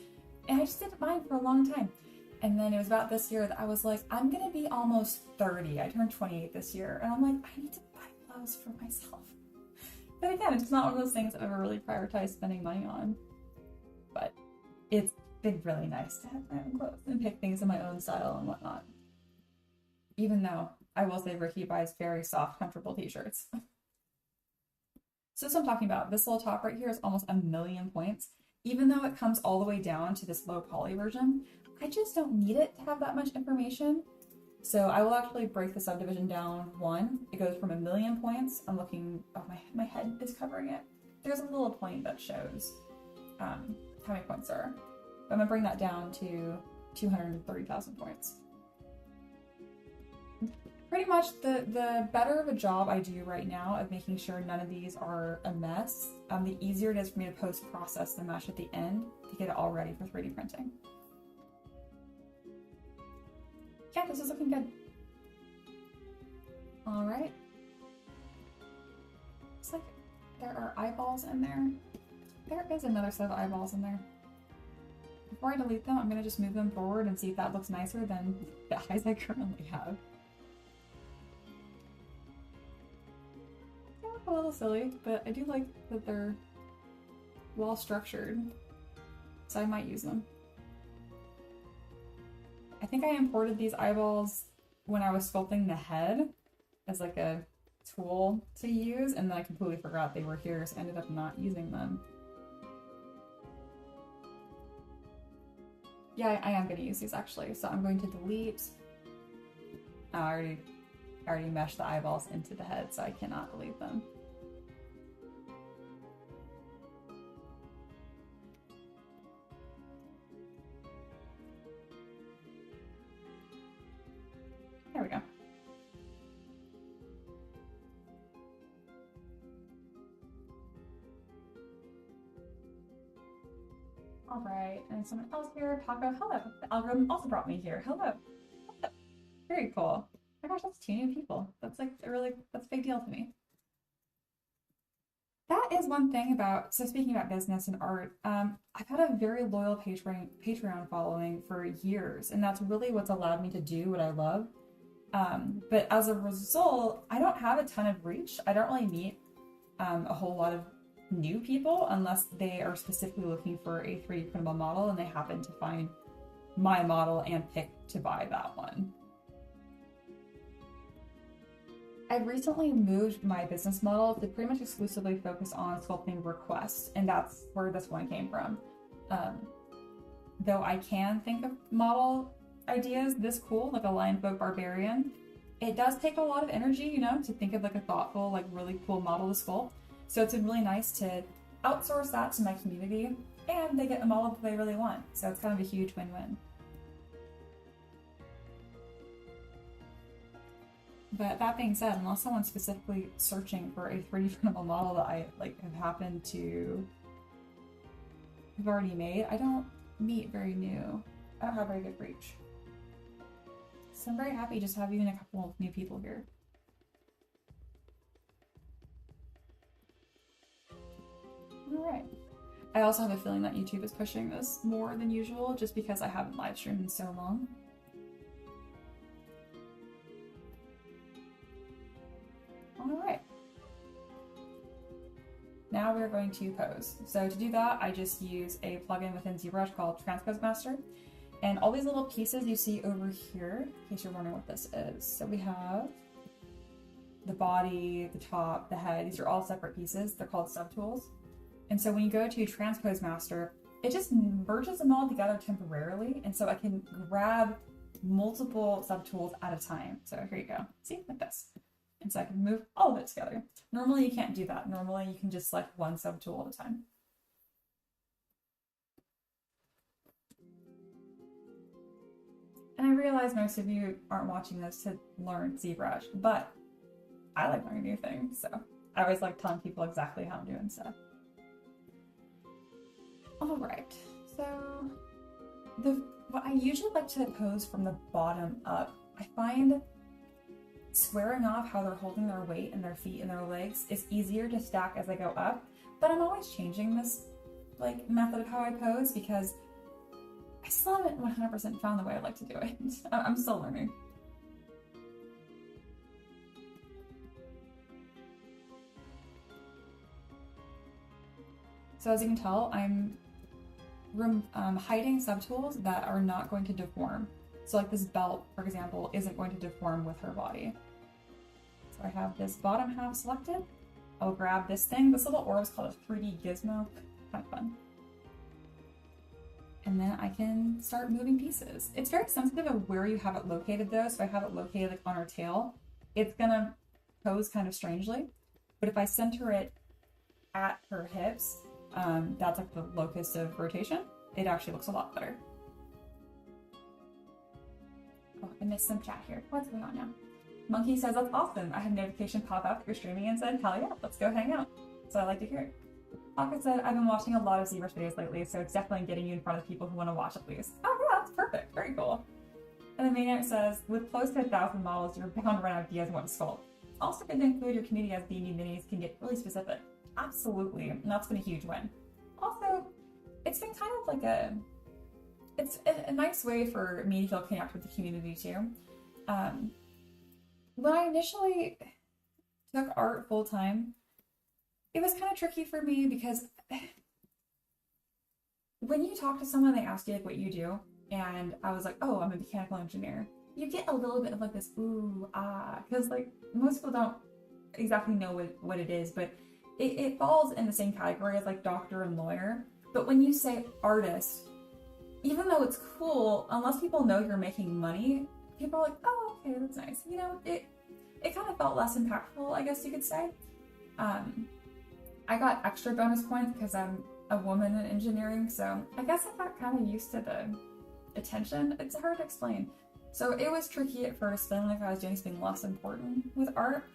Speaker 1: And I just didn't mind for a long time. And then it was about this year that I was like, I'm gonna be almost 30. I turned 28 this year. And I'm like, I need to buy clothes for myself. But again, it's not one of those things I've ever really prioritized spending money on. But it's been really nice to have my own clothes and pick things in my own style and whatnot. Even though I will say Ricky buys very soft, comfortable t-shirts. So that's what I'm talking about. This little top right here is almost 1,000,000 points. Even though it comes all the way down to this low poly version, I just don't need it to have that much information. So I will actually break the subdivision down one. It goes from 1,000,000 points. I'm looking, oh, my head is covering it. There's a little point that shows how many points there are. But I'm gonna bring that down to 230,000 points. Pretty much the better of a job I do right now of making sure none of these are a mess, the easier it is for me to post-process the mesh at the end to get it all ready for 3D printing. Yeah, this is looking good. All right. Looks like there are eyeballs in there. There is another set of eyeballs in there. Before I delete them, I'm gonna just move them forward and see if that looks nicer than the eyes I currently have. A little silly, but I do like that they're well structured, so I might use them. I think I imported these eyeballs when I was sculpting the head as like a tool to use, and then I completely forgot they were here, so I ended up not using them. Yeah, I am going to use these actually, so I'm going to delete. Oh, I already meshed the eyeballs into the head, so I cannot delete them. There we go. All right, and someone else here, Paco, hello. The algorithm also brought me here. Hello. Hello. Very cool. Oh my gosh, that's 2 new people. That's like that's a big deal to me. That is one thing about, so speaking about business and art, I've had a very loyal Patreon following for years, and that's really what's allowed me to do what I love. But as a result, I don't have a ton of reach. I don't really meet a whole lot of new people unless they are specifically looking for a 3D printable model and they happen to find my model and pick to buy that one. I recently moved my business model to pretty much exclusively focus on sculpting requests, and that's where this one came from. Though I can think of model ideas this cool, like a Lion Folk Barbarian, it does take a lot of energy, you know, to think of like a thoughtful, like really cool model to sculpt. So it's really nice to outsource that to my community, and they get a model that they really want. So it's kind of a huge win-win. But that being said, unless someone's specifically searching for a 3D printable model that I like have happened to have already made, I don't meet very new. I don't have very good reach. So I'm very happy just to have even a couple of new people here. Alright. I also have a feeling that YouTube is pushing this more than usual just because I haven't live streamed in so long. Alright. Now we're going to pose. So to do that, I just use a plugin within ZBrush called Transpose Master. And all these little pieces you see over here, in case you're wondering what this is. So we have the body, the top, the head. These are all separate pieces. They're called subtools. And so when you go to Transpose Master, it just merges them all together temporarily. And so I can grab multiple subtools at a time. So here you go. See, like this. And so I can move all of it together. Normally you can't do that. Normally you can just select one subtool at a time. And I realize most of you aren't watching this to learn ZBrush, but I like learning new things, so I always like telling people exactly how I'm doing stuff. All right, so what I usually like to pose from the bottom up, I find squaring off how they're holding their weight and their feet and their legs is easier to stack as I go up, but I'm always changing this like method of how I pose because I still haven't 100% found the way I like to do it. I'm still learning. So as you can tell, I'm hiding subtools that are not going to deform. So like this belt, for example, isn't going to deform with her body. So I have this bottom half selected. I'll grab this thing. This little orb is called a 3D gizmo. Kind of fun. And then I can start moving pieces. It's very sensitive of where you have it located though. So if I have it located like on her tail, it's gonna pose kind of strangely. But if I center it at her hips, that's like the locus of rotation, it actually looks a lot better. Oh, I missed some chat here. What's going on now? Monkey says, that's awesome. I had a notification pop up that you're streaming and said, hell yeah, let's go hang out. So I like to hear it. Pocket said, I've been watching a lot of ZBrush videos lately, so it's definitely getting you in front of people who want to watch at least. Oh yeah, that's perfect. Very cool. And then Maniac says, with close to 1,000 models, you're bound to run out of ideas on what to sculpt. Also good to include your community as B&D minis can get really specific. Absolutely, and that's been a huge win. Also, it's been kind of like it's a nice way for me to feel connected with the community too. When I initially took art full time, it was kind of tricky for me because when you talk to someone, they ask you like what you do, and I was like, oh, I'm a mechanical engineer. You get a little bit of like this ooh, ah, because like most people don't exactly know what it is, but it falls in the same category as like doctor and lawyer. But when you say artist, even though it's cool, unless people know you're making money, people are like, oh, okay, that's nice. You know, it kind of felt less impactful, I guess you could say. I got extra bonus points because I'm a woman in engineering, so I guess I got kind of used to the attention. It's hard to explain. So it was tricky at first, feeling like I was doing something less important with art,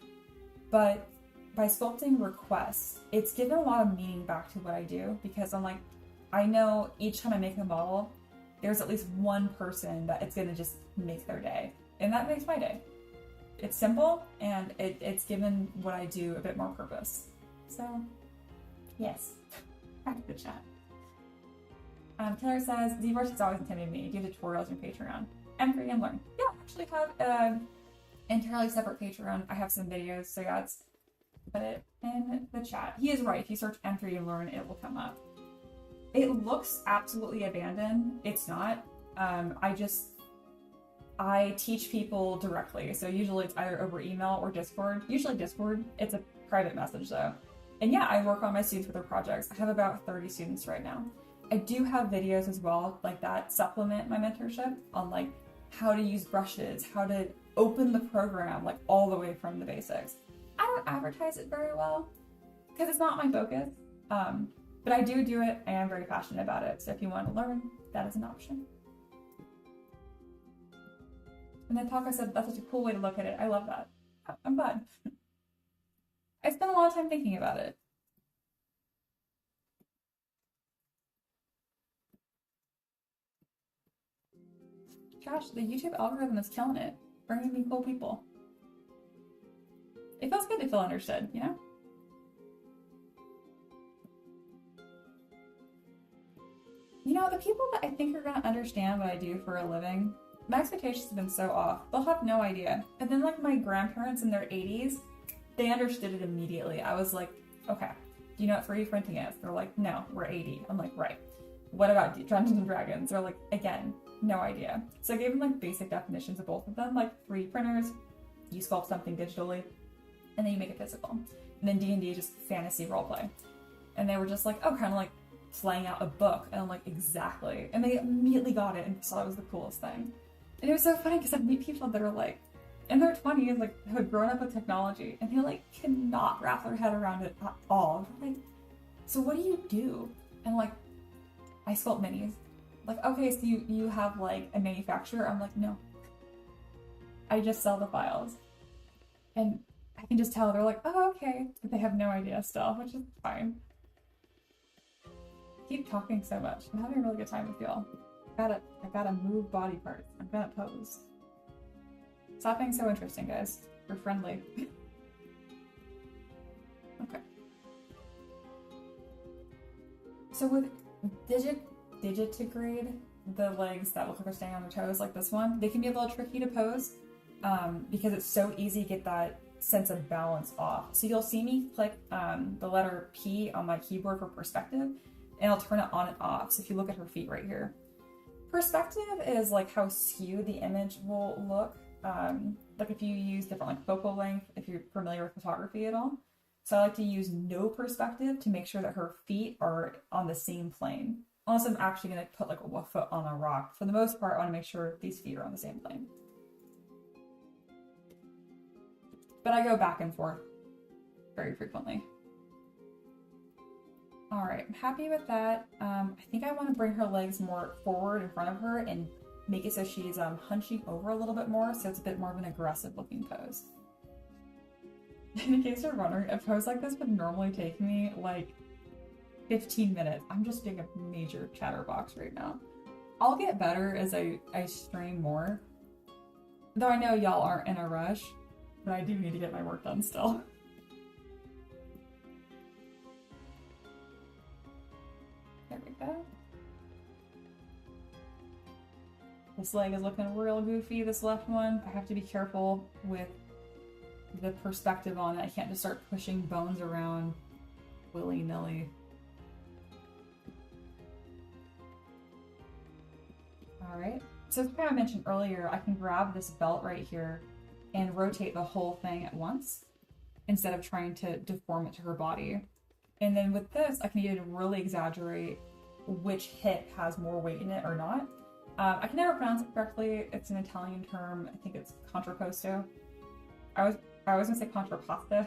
Speaker 1: but by sculpting requests, it's given a lot of meaning back to what I do, because I'm like, I know each time I make a model, there's at least one person that it's gonna just make their day, and that makes my day. It's simple, and it's given what I do a bit more purpose. So, yes, back to the chat. Killer says, ZBrush has always intimidated me. Do tutorials on Patreon. M3 and Learn. Yeah, I actually have an entirely separate Patreon. I have some videos, so yeah, it's put it in the chat. He is right. If you search M3 and Learn, it will come up. It looks absolutely abandoned. It's not. I teach people directly. So usually it's either over email or Discord. Usually Discord. It's a private message though. And yeah, I work on my students with their projects. I have about 30 students right now. I do have videos as well, like that supplement my mentorship on like how to use brushes, how to open the program, like all the way from the basics. I don't advertise it very well because it's not my focus, but I do it. I am very passionate about it. So if you want to learn, that is an option. And then Taka said, that's such a cool way to look at it. I love that. I'm glad. I spent a lot of time thinking about it. Gosh, the YouTube algorithm is killing it, bringing me cool people. It feels good to feel understood, you know? You know, the people that I think are gonna understand what I do for a living, my expectations have been so off. They'll have no idea. And then like my grandparents in their 80s, they understood it immediately. I was like, okay, do you know what 3D printing is? They're like, no, we're 80. I'm like, right. What about Dungeons and Dragons? They're like, again, no idea. So I gave them like basic definitions of both of them, like 3D printers, you sculpt something digitally, and then you make it physical. And then D&D is just fantasy roleplay. And they were just like, oh, kind of like playing out a book. And I'm like, exactly. And they immediately got it and thought it was the coolest thing. And it was so funny because I meet people that are like in their 20s, like who had grown up with technology, and they like cannot wrap their head around it at all. Like, so what do you do? And like, I sculpt minis. Like, okay, so you have like a manufacturer? I'm like, no. I just sell the files. And I can just tell they're like, oh, okay. But they have no idea still, which is fine. I keep talking so much. I'm having a really good time with y'all. I gotta move body parts. I'm gonna pose. Stop being so interesting, guys. We're friendly. Okay. So with digitigrade, the legs that look like they're staying on their toes, like this one, they can be a little tricky to pose because it's so easy to get that sense of balance off. So you'll see me click the letter P on my keyboard for perspective, and I'll turn it on and off. So if you look at her feet right here, perspective is like how skewed the image will look. Like if you use different like focal length, if you're familiar with photography at all. So I like to use no perspective to make sure that her feet are on the same plane. Unless I'm actually going to put like a foot on a rock. For the most part, I want to make sure these feet are on the same plane. But I go back and forth very frequently. All right, I'm happy with that. I think I want to bring her legs more forward in front of her and make it so she's hunching over a little bit more, so it's a bit more of an aggressive looking pose. In case you're wondering, a pose like this would normally take me like 15 minutes. I'm just being a major chatterbox right now. I'll get better as I stream more. Though I know y'all aren't in a rush, but I do need to get my work done still. There we go. This leg is looking real goofy, this left one. I have to be careful with the perspective on it. I can't just start pushing bones around willy-nilly. Alright, so as I mentioned earlier, I can grab this belt right here and rotate the whole thing at once instead of trying to deform it to her body. And then with this, I can either really exaggerate which hip has more weight in it or not. I can never pronounce it correctly. It's an Italian term. I think it's contrapposto. I was gonna say contrapposto.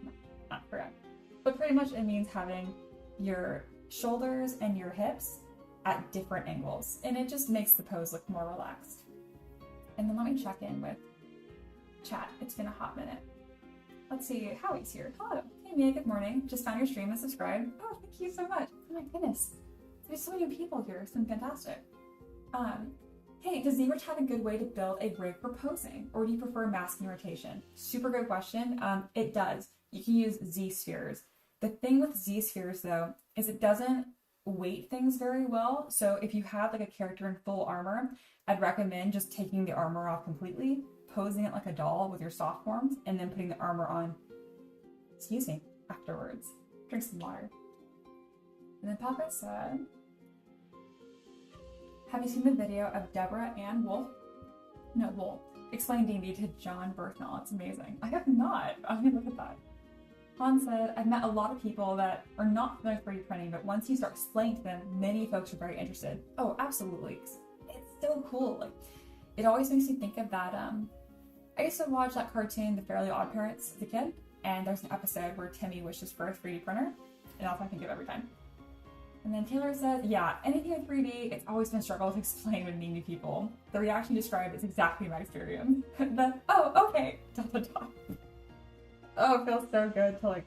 Speaker 1: No, not correct. But pretty much it means having your shoulders and your hips at different angles. And it just makes the pose look more relaxed. And then let me check in with chat. It's been a hot minute. Let's see, Howie's here. Hello. Hey Mia, good morning. Just found your stream and subscribed. Oh, thank you so much. Oh my goodness. There's so many people here. It's been fantastic. Hey, does ZBrush have a good way to build a rig for posing? Or do you prefer masking rotation? Super good question. It does. You can use Z-spheres. The thing with Z-spheres though, is it doesn't weight things very well. So if you have like a character in full armor, I'd recommend just taking the armor off completely, posing it like a doll with your soft forms, and then putting the armor on, excuse me, afterwards. Drink some water. And then Papa said, have you seen the video of Deborah and Wolf explain D&D to John Berthnell? It's amazing. I have not. I mean, look at that. Han said, I've met a lot of people that are not familiar with 3D printing, but once you start explaining to them, many folks are very interested. Oh, absolutely. It's so cool. Like, it always makes me think of that. I used to watch that cartoon, The Fairly Odd Parents, as a kid, and there's an episode where Timmy wishes for a 3D printer, and that's what I think of every time. And then Taylor says, yeah, anything in 3D, it's always been a struggle to explain when meeting people. The reaction described is exactly my experience. Oh, okay, ... Oh, it feels so good to like,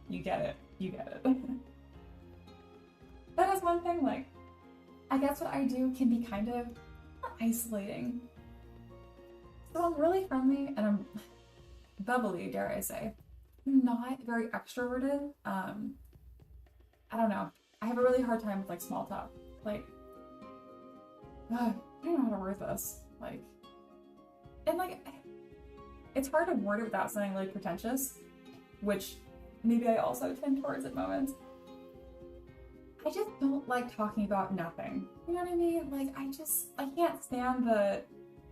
Speaker 1: you get it. That is one thing, like, I guess what I do can be kind of isolating. So I'm really friendly and I'm bubbly, dare I say. I'm not very extroverted. I don't know. I have a really hard time with like small talk. Like, I don't know how to word this. Like, and like, it's hard to word it without sounding really pretentious, which maybe I also tend towards at moments. I just don't like talking about nothing. You know what I mean? Like, I can't stand the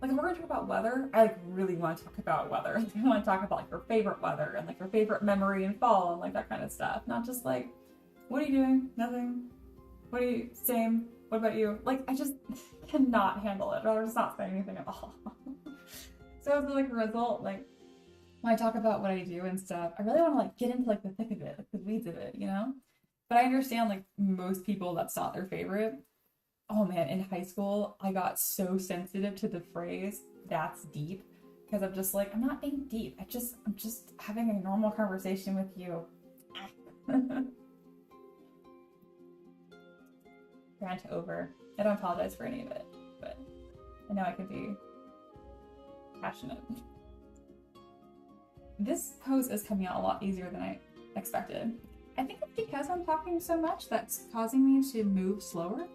Speaker 1: Like, if we're gonna talk about weather, I like really want to talk about weather. Like, I want to talk about like your favorite weather and like your favorite memory in fall and like that kind of stuff. Not just like, what are you doing? Nothing. What are you, same? What about you? Like, I just cannot handle it. I'd rather just not say anything at all. So as like a result, like when I talk about what I do and stuff, I really want to like get into like the thick of it, like the weeds of it, you know? But I understand like most people that's not their favorite. Oh man, in high school, I got so sensitive to the phrase, that's deep, because I'm just like, I'm not being deep. I'm just having a normal conversation with you. Rant over. I don't apologize for any of it, but I know I can be passionate. This pose is coming out a lot easier than I expected. I think it's because I'm talking so much that's causing me to move slower.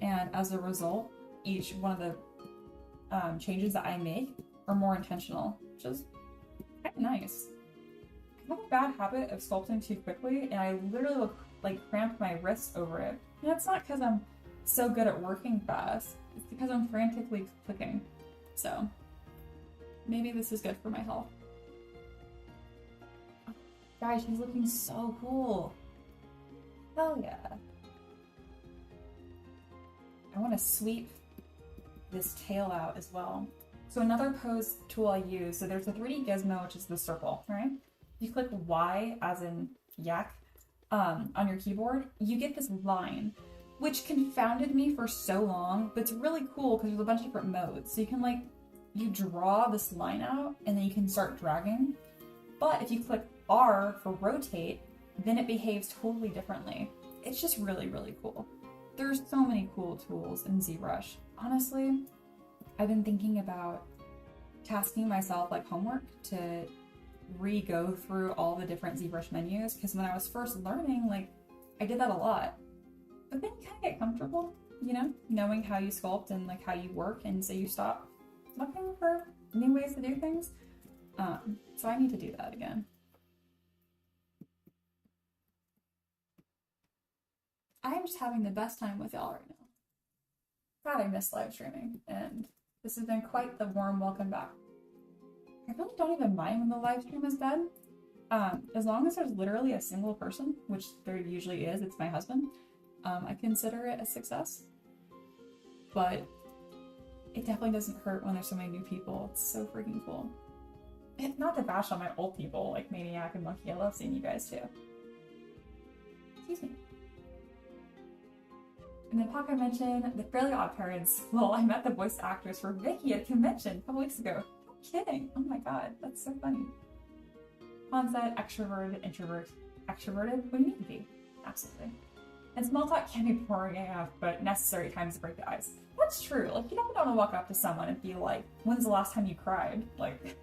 Speaker 1: And as a result, each one of the changes that I make are more intentional, which is kind of nice. I have a bad habit of sculpting too quickly, and I literally look like cramp my wrists over it. And that's not because I'm so good at working fast, it's because I'm frantically clicking. So maybe this is good for my health. Guys, she's looking so cool. Hell yeah. I want to sweep this tail out as well. So another pose tool I use, so there's a 3D gizmo, which is the circle, right? You click Y as in yak on your keyboard, you get this line, which confounded me for so long, but it's really cool because there's a bunch of different modes. So you can like, you draw this line out and then you can start dragging. But if you click R for rotate, then it behaves totally differently. It's just really, really cool. There's so many cool tools in ZBrush. Honestly, I've been thinking about tasking myself like homework to re-go through all the different ZBrush menus, because when I was first learning, like, I did that a lot. But then you kind of get comfortable, you know, knowing how you sculpt and like how you work, and so you stop looking for new ways to do things. So I need to do that again. I'm just having the best time with y'all right now. God, I miss live streaming, and this has been quite the warm welcome back. I really don't even mind when the live stream is dead. As long as there's literally a single person, which there usually is, it's my husband, I consider it a success. But it definitely doesn't hurt when there's so many new people. It's so freaking cool. And not to bash on my old people like Maniac and Monkey, I love seeing you guys too. Excuse me. And then Paco mentioned the Fairly Odd Parents. Well, I met the voice actors for Vicky at a convention a couple weeks ago. No kidding. Oh my god, that's so funny. Han said extroverted, introvert. Extroverted? What do you mean to be? Absolutely. And small talk can be boring AF, but necessary times to break the ice. That's true. Like, you don't want to walk up to someone and be like, when's the last time you cried? Like,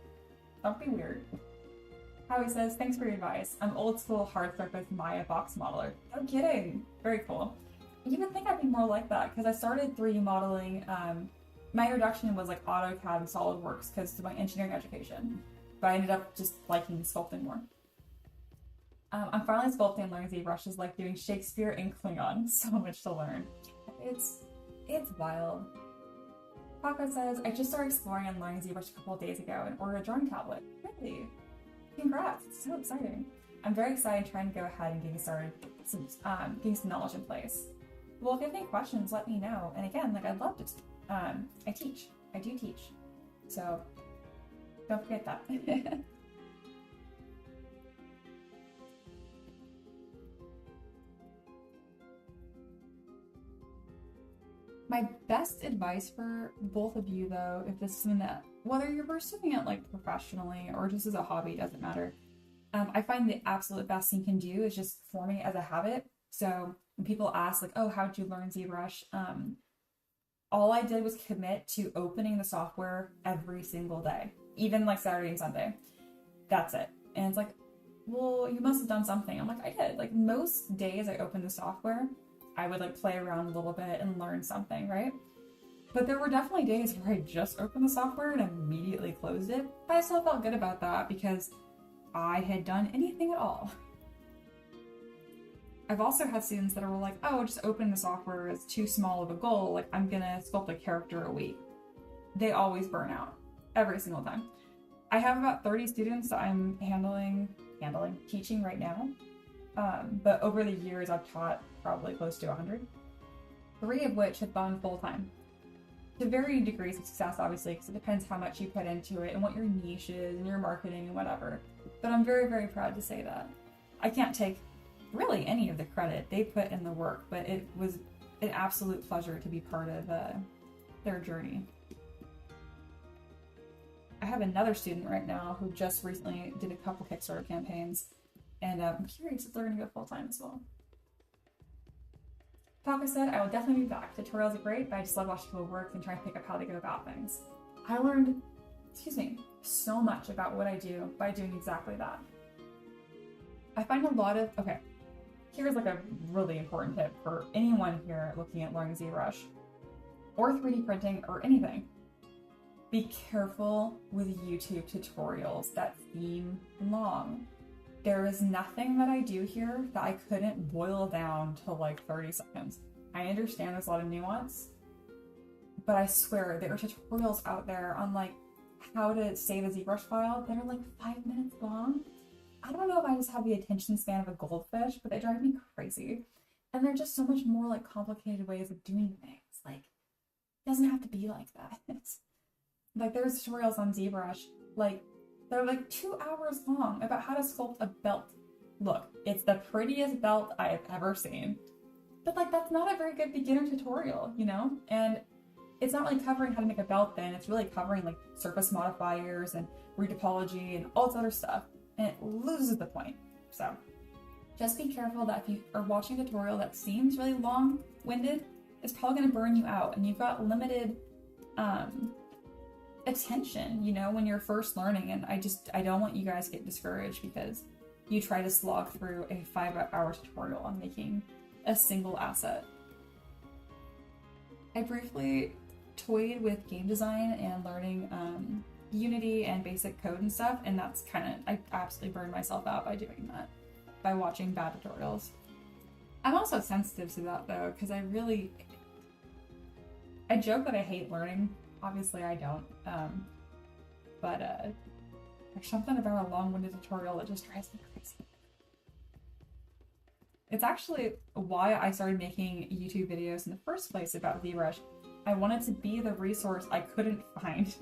Speaker 1: don't be weird. Howie says, thanks for your advice. I'm old school hard surface Maya box modeler. No kidding. Very cool. You would think I'd be more like that, because I started 3D modeling. My introduction was like AutoCAD and SolidWorks because of my engineering education, but I ended up just liking sculpting more. I'm finally sculpting and learning ZBrush is like doing Shakespeare in Klingon. So much to learn. It's wild. Paco says, I just started exploring and learning ZBrush a couple of days ago and ordered a drawing tablet. Really? Congrats, it's so exciting. I'm very excited trying to go ahead and getting started, getting some knowledge in place. Well, if you have any questions, let me know. And again, like, I'd love to, I teach. I do teach. So, don't forget that. My best advice for both of you, though, if this is something that, whether you're pursuing it, like, professionally or just as a hobby, doesn't matter. I find the absolute best thing you can do is just forming it as a habit. So when people ask, like, oh, how'd you learn ZBrush? All I did was commit to opening the software every single day, even like Saturday and Sunday. That's it. And it's like, well, you must have done something. I'm like, I did. Like, most days I opened the software, I would like play around a little bit and learn something, right? But there were definitely days where I just opened the software and immediately closed it. But I still felt good about that because I had done anything at all. I've also had students that are like, oh, just open the software, it's too small of a goal, like I'm gonna sculpt a character a week. they always burn out every single time. I have about 30 students that I'm teaching right now. But over the years, I've taught probably close to 100, 3 of which have gone full-time. To varying degrees of success, obviously, because it depends how much you put into it and what your niche is and your marketing and whatever. But I'm very, very proud to say that. I can't take really any of the credit. They put in the work, but it was an absolute pleasure to be part of their journey. I have another student right now who just recently did a couple Kickstarter campaigns, and I'm curious if they're going to go full-time as well. Taka said, I will definitely be back. Tutorials are great, but I just love watching people work and trying to pick up how they go about things. I learned, so much about what I do by doing exactly that. I find a lot of, here's like a really important tip for anyone here looking at learning ZBrush or 3D printing or anything. Be careful with YouTube tutorials that seem long. There is nothing that I do here that I couldn't boil down to like 30 seconds. I understand there's a lot of nuance, but I swear there are tutorials out there on like how to save a ZBrush file that are like 5 minutes long. I don't know if I just have the attention span of a goldfish, but they drive me crazy. And they're just so much more like complicated ways of doing things. Like, it doesn't have to be like that. Like there's tutorials on ZBrush, like they're like 2 hours long about how to sculpt a belt. Look, it's the prettiest belt I have ever seen. But like, that's not a very good beginner tutorial, you know? And it's not really covering how to make a belt then, it's really covering like surface modifiers and retopology and all this other stuff. And it loses the point. So just be careful that if you are watching a tutorial that seems really long-winded, it's probably gonna burn you out and you've got limited attention, you know, when you're first learning. And I don't want you guys to get discouraged because you try to slog through a 5-hour tutorial on making a single asset. I briefly toyed with game design and learning Unity and basic code and stuff, and that's I absolutely burned myself out by doing that, by watching bad tutorials. I'm also sensitive to that though, because I joke that I hate learning. Obviously I don't, but there's something about a long-winded tutorial that just drives me crazy. It's actually why I started making YouTube videos in the first place about ZBrush. I wanted to be the resource I couldn't find.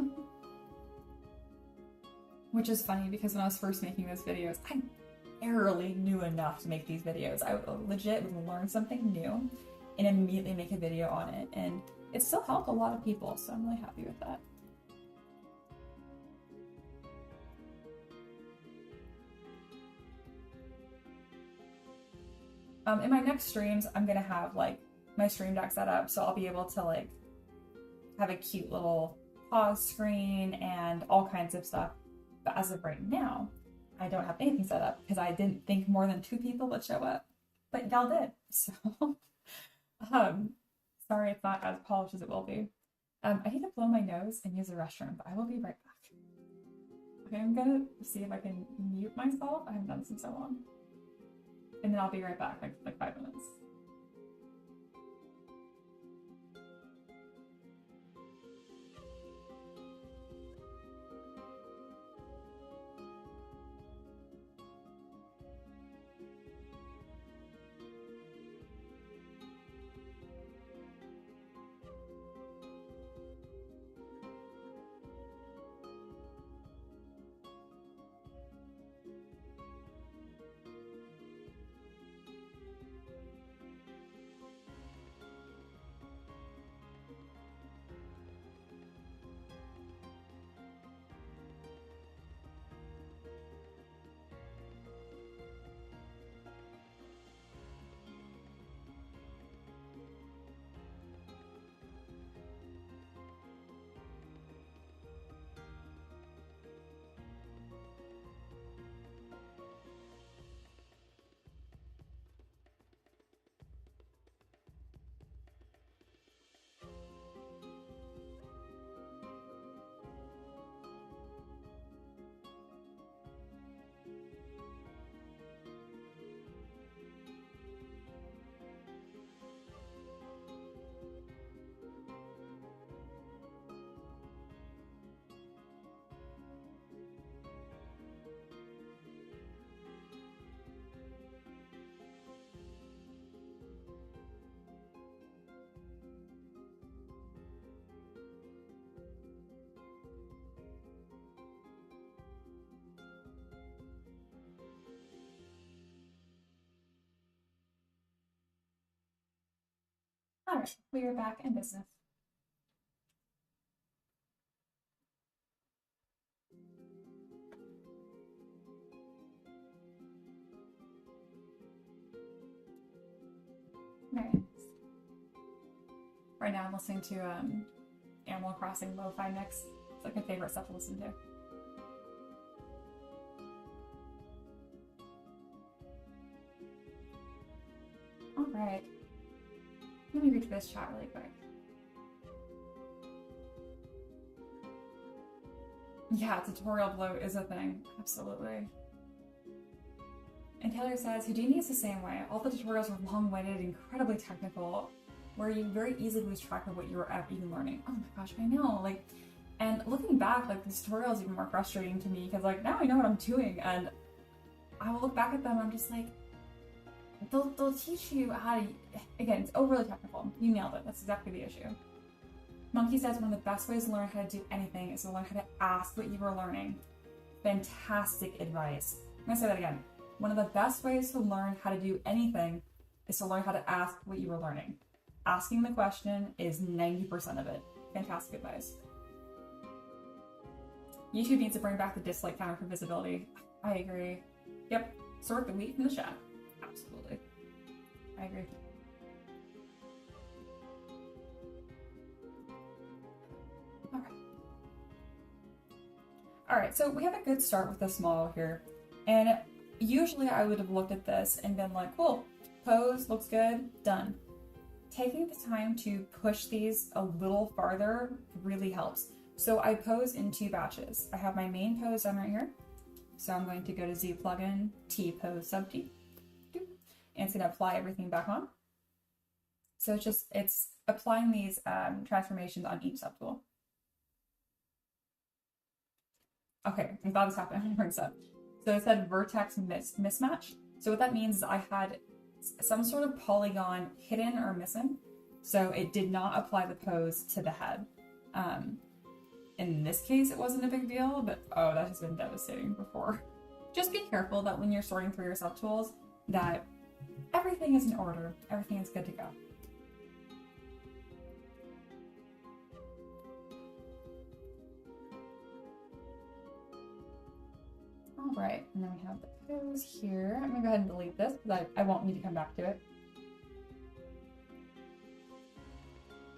Speaker 1: Which is funny because when I was first making those videos, I barely knew enough to make these videos. I legit would learn something new and immediately make a video on it. And it still helped a lot of people, so I'm really happy with that. In my next streams, I'm gonna have like my stream deck set up, so I'll be able to like have a cute little pause screen and all kinds of stuff. But as of right now, I don't have anything set up because I didn't think more than 2 people would show up, but y'all did. So, sorry it's not as polished as it will be. I need to blow my nose and use the restroom, but I will be right back. Okay, I'm gonna see if I can mute myself. I haven't done this in so long. And then I'll be right back, like 5 minutes. Alright, we are back in business. Very nice. Right now I'm listening to Animal Crossing lo-fi mix. It's like my favorite stuff to listen to. Alright. Let me read through this chat really quick. Yeah, tutorial bloat is a thing. Absolutely. And Taylor says, Houdini is the same way. All the tutorials are long-winded, incredibly technical, where you very easily lose track of what you were even learning. Oh my gosh, I know. Like, and looking back, like, the tutorial is even more frustrating to me because, like, now I know what I'm doing, and I will look back at them and I'm just like, they'll teach you how to, again, it's overly technical. You nailed it. That's exactly the issue. Monkey says one of the best ways to learn how to do anything is to learn how to ask what you were learning. Fantastic advice. I'm gonna say that again. One of the best ways to learn how to do anything is to learn how to ask what you were learning. Asking the question is 90% of it. Fantastic advice. YouTube needs to bring back the dislike counter for visibility. I agree. Yep. Sort the wheat from the chaff. Absolutely. I agree. Alright, so we have a good start with this model here. And usually I would have looked at this and been like, cool, pose, looks good, done. Taking the time to push these a little farther really helps. So I pose in 2 batches. I have my main pose done right here. So I'm going to go to Z plugin, T pose sub T. And it's going to apply everything back on. So it's applying these transformations on each subtool. Okay, I'm glad this happened. I'm gonna bring this up. So it said vertex mismatch. So what that means is I had some sort of polygon hidden or missing. So it did not apply the pose to the head. In this case, it wasn't a big deal, but oh, that has been devastating before. Just be careful that when you're sorting through your subtools, that everything is in order. Everything is good to go. All right, and then we have the pose here. I'm gonna go ahead and delete this because I won't need to come back to it.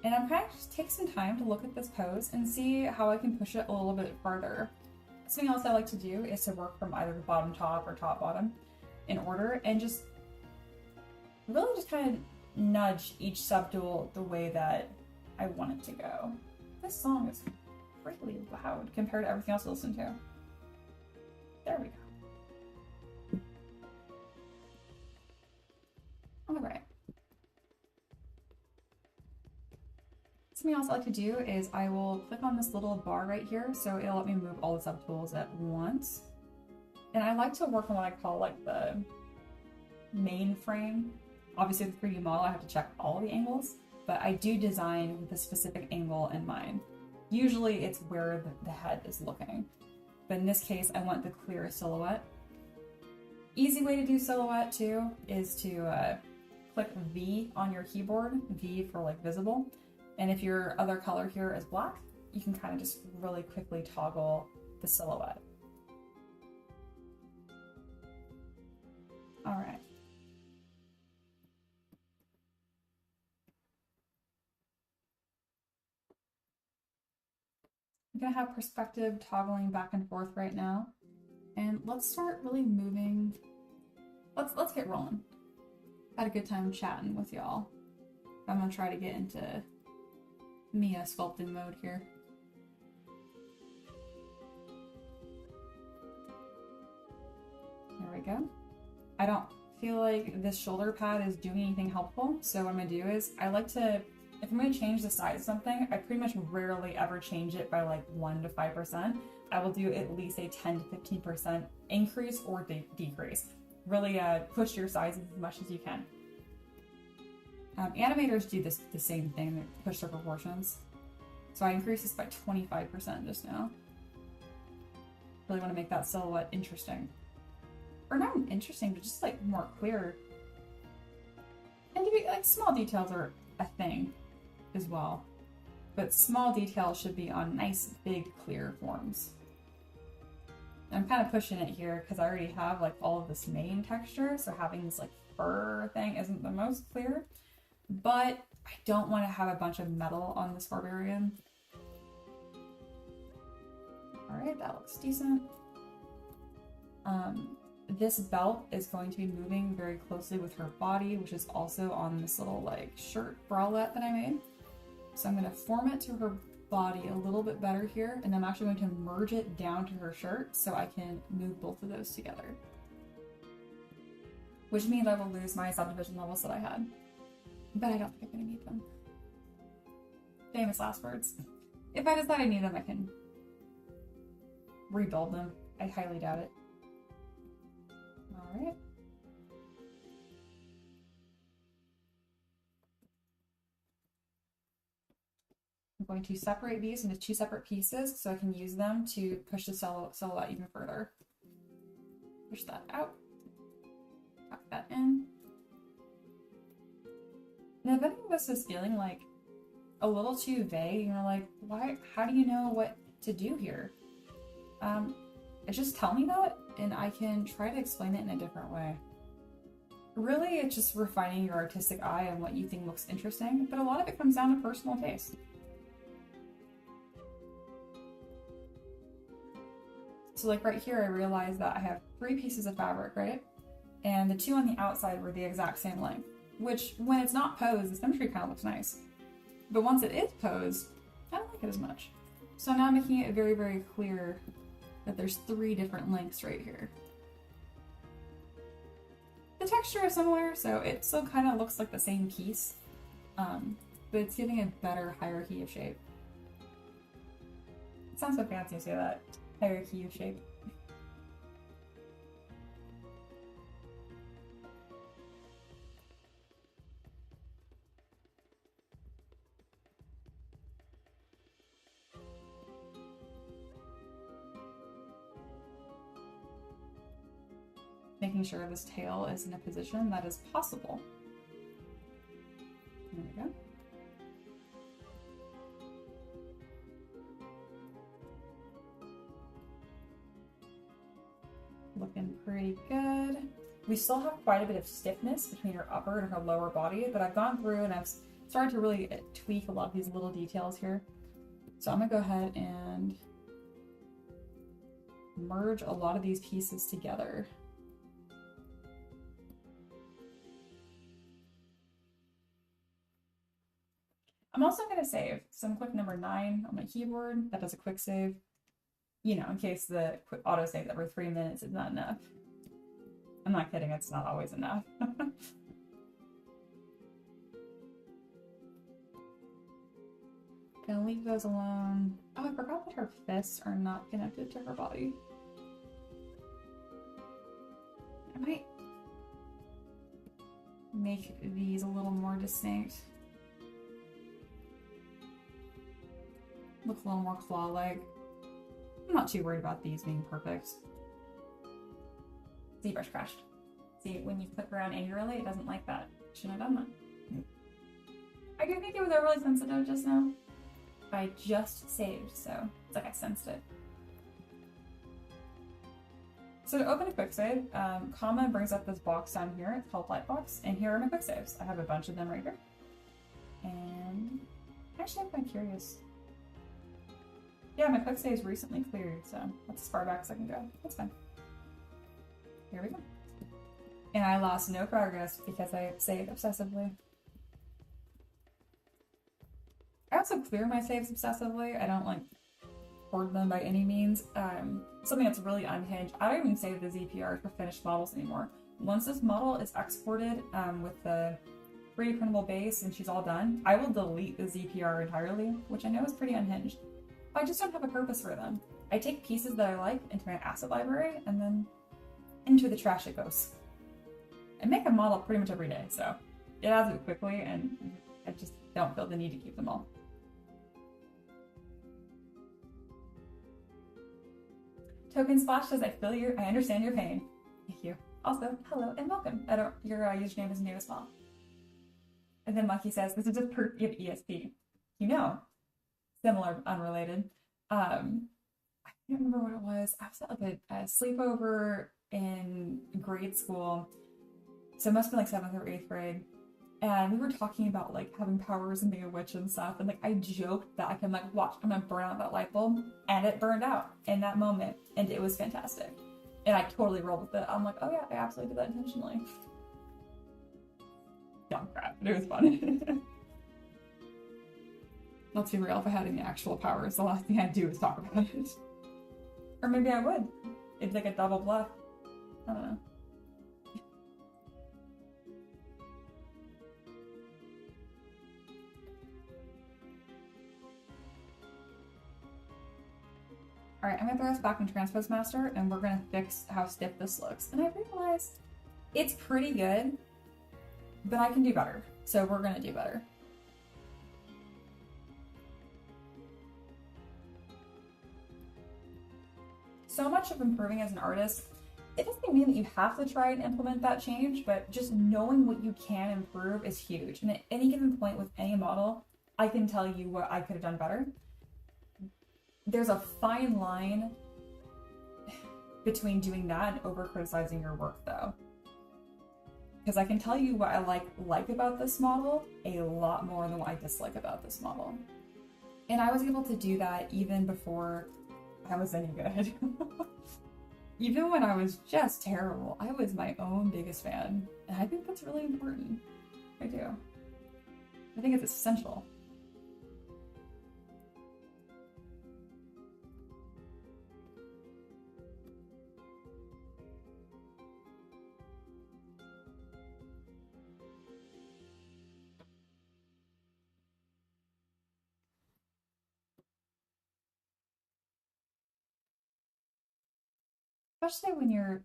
Speaker 1: And I'm kind of just take some time to look at this pose and see how I can push it a little bit further. Something else I like to do is to work from either the bottom top or top bottom in order and just really just kind of nudge each subtool the way that I want it to go. This song is really loud compared to everything else I listen to. There we go. All right. Something else I like to do is I will click on this little bar right here, so it'll let me move all the subtools at once. And I like to work on what I call like the main frame. Obviously with 3D model, I have to check all the angles, but I do design with a specific angle in mind. Usually it's where the head is looking. But in this case, I want the clear silhouette. Easy way to do silhouette too is to click V on your keyboard, V for like visible. And if your other color here is black, you can kind of just really quickly toggle the silhouette. All right. I'm gonna have perspective toggling back and forth right now. And let's start really moving. Let's get rolling. Had a good time chatting with y'all. I'm gonna try to get into Mia sculpting mode here. There we go. I don't feel like this shoulder pad is doing anything helpful, so what I'm gonna do is I like to, if I'm gonna change the size of something, I pretty much rarely ever change it by like 1 to 5%. I will do at least a 10 to 15% increase or decrease. Really push your sizes as much as you can. Animators do the same thing, they push their proportions. So I increased this by 25% just now. Really want to make that silhouette interesting. Or not interesting, but just like more clear. And to be like small details are a thing as well. But small details should be on nice, big, clear forms. I'm kind of pushing it here because I already have like all of this mane texture, so having this like fur thing isn't the most clear. But I don't want to have a bunch of metal on this Barbarian. Alright, that looks decent. This belt is going to be moving very closely with her body, which is also on this little like shirt bralette that I made. So I'm going to form it to her body a little bit better here, and I'm actually going to merge it down to her shirt so I can move both of those together. Which means I will lose my subdivision levels that I had. But I don't think I'm going to need them. Famous last words. If I decide I need them, I can rebuild them. I highly doubt it. Alright. I'm going to separate these into 2 separate pieces so I can use them to push the silhouette even further. Push that out. Tuck that in. Now, if any of this is feeling like a little too vague, you're like, why? How do you know what to do here? Just tell me that, and I can try to explain it in a different way. Really, it's just refining your artistic eye and what you think looks interesting, but a lot of it comes down to personal taste. So like right here, I realized that I have 3 pieces of fabric, right? And the 2 on the outside were the exact same length, which when it's not posed, the symmetry kind of looks nice. But once it is posed, I don't like it as much. So now I'm making it very, very clear that there's 3 different lengths right here. The texture is similar, so it still kind of looks like the same piece, but it's giving a better hierarchy of shape. It sounds so fancy to say that. Hierarchy of shape. Making sure this tail is in a position that is possible. There we go. Looking pretty good. We still have quite a bit of stiffness between her upper and her lower body, but I've gone through and I've started to really tweak a lot of these little details here. So I'm gonna go ahead and merge a lot of these pieces together. I'm also going to save, so I'm click number 9 on my keyboard. That does a quick save, you know, in case the quick auto save every 3 minutes is not enough. I'm not kidding, it's not always enough. Gonna leave those alone. Oh, I forgot that her fists are not connected to her body. I might make these a little more distinct. Look a little more claw-like. I'm not too worried about these being perfect. ZBrush crashed. See, when you click around angrily, it doesn't like that. Shouldn't have done that. I do think it was overly sensitive just now. I just saved, so it's like I sensed it. So to open a quick save, comma brings up this box down here. It's called Lightbox, and here are my quick saves. I have a bunch of them right here. And actually, I'm kind of curious. Yeah, my quick save's recently cleared, so that's as far back as I can go. That's fine. Here we go. And I lost no progress because I saved obsessively. I also clear my saves obsessively. I don't like hoard them by any means. Something that's really unhinged. I don't even save the ZPRs for finished models anymore. Once this model is exported with the 3D printable base and she's all done, I will delete the ZPR entirely, which I know is pretty unhinged. I just don't have a purpose for them. I take pieces that I like into my asset library and then into the trash it goes. I make a model pretty much every day, so it adds it quickly and I just don't feel the need to keep them all. Token Splash says, I understand your pain. Thank you. Also, hello and welcome. Your username is new as well. And then Monkey says, this is just proof you have ESP. You know, similar, unrelated. I can't remember what it was. I was at like a sleepover in grade school. So it must have been like 7th or 8th grade. And we were talking about like having powers and being a witch and stuff. And like I joked that I can like watch, I'm gonna burn out that light bulb. And it burned out in that moment. And it was fantastic. And I totally rolled with it. I'm like, oh yeah, I absolutely did that intentionally. Dumb crap, but it was fun. Let's be real, if I had any actual powers, the last thing I'd do is talk about it. Or maybe I would. It's like a double bluff. I don't know. Alright, I'm gonna throw this back in Transpose Master and we're gonna fix how stiff this looks. And I realized it's pretty good, but I can do better. So we're gonna do better. So much of improving as an artist, it doesn't mean that you have to try and implement that change, but just knowing what you can improve is huge. And at any given point with any model, I can tell you what I could have done better. There's a fine line between doing that and over-criticizing your work, though. Because I can tell you what I like about this model a lot more than what I dislike about this model. And I was able to do that even before I was any good. Even when I was just terrible, I was my own biggest fan. And I think that's really important. I do. I think it's essential. Especially when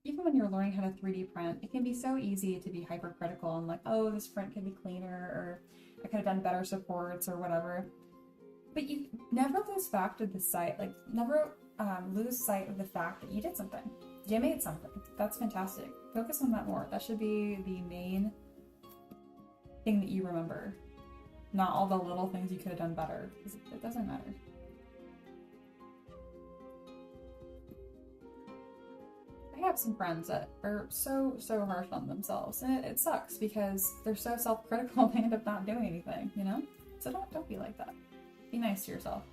Speaker 1: even when you're learning how to 3D print, it can be so easy to be hypercritical and like, oh, this print could be cleaner, or I could have done better supports or whatever. But you never lose fact of the sight, like never lose sight of the fact that you did something. You made something. That's fantastic. Focus on that more. That should be the main thing that you remember. Not all the little things you could have done better, because it doesn't matter. I have some friends that are so harsh on themselves, and it sucks because they're so self-critical they end up not doing anything, you know? So don't be like that. Be nice to yourself.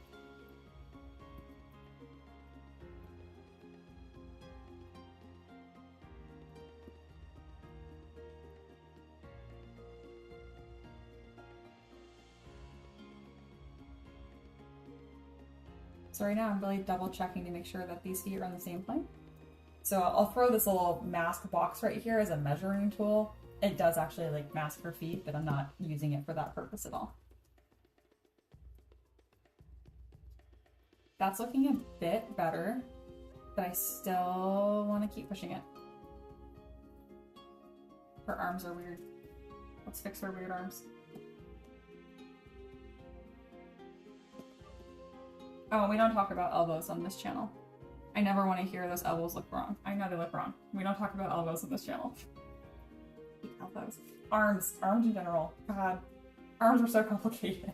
Speaker 1: So right now I'm really double checking to make sure that these feet are on the same plane. So I'll throw this little mask box right here as a measuring tool. It does actually like mask her feet, but I'm not using it for that purpose at all. That's looking a bit better, but I still want to keep pushing it. Her arms are weird. Let's fix her weird arms. Oh, we don't talk about elbows on this channel. I never want to hear those elbows look wrong. I know they look wrong. We don't talk about elbows on this channel. Elbows. Arms. Arms in general. God. Arms are so complicated.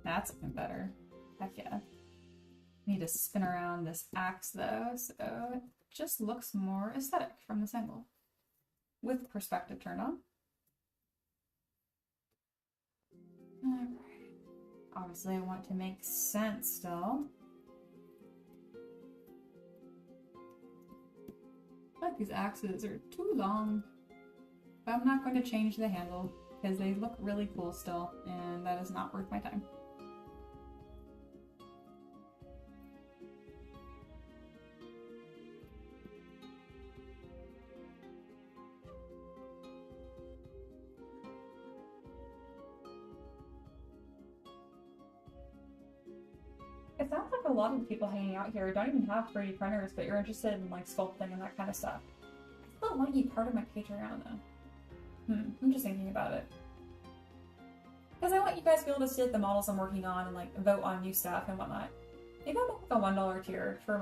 Speaker 1: That's looking better. Heck yeah. Need to spin around this axe though, so it just looks more aesthetic from this angle. With perspective turned on. Alright. Obviously I want to make sense still. I feel like these axes are too long. But I'm not going to change the handle because they look really cool still, and that is not worth my time. It sounds like a lot of the people hanging out here don't even have 3D printers, but you're interested in like sculpting and that kind of stuff. I still want you part of my Patreon though. I'm just thinking about it. Because I want you guys to be able to see like the models I'm working on and like vote on new stuff and whatnot. Maybe I'll make like a $1 tier for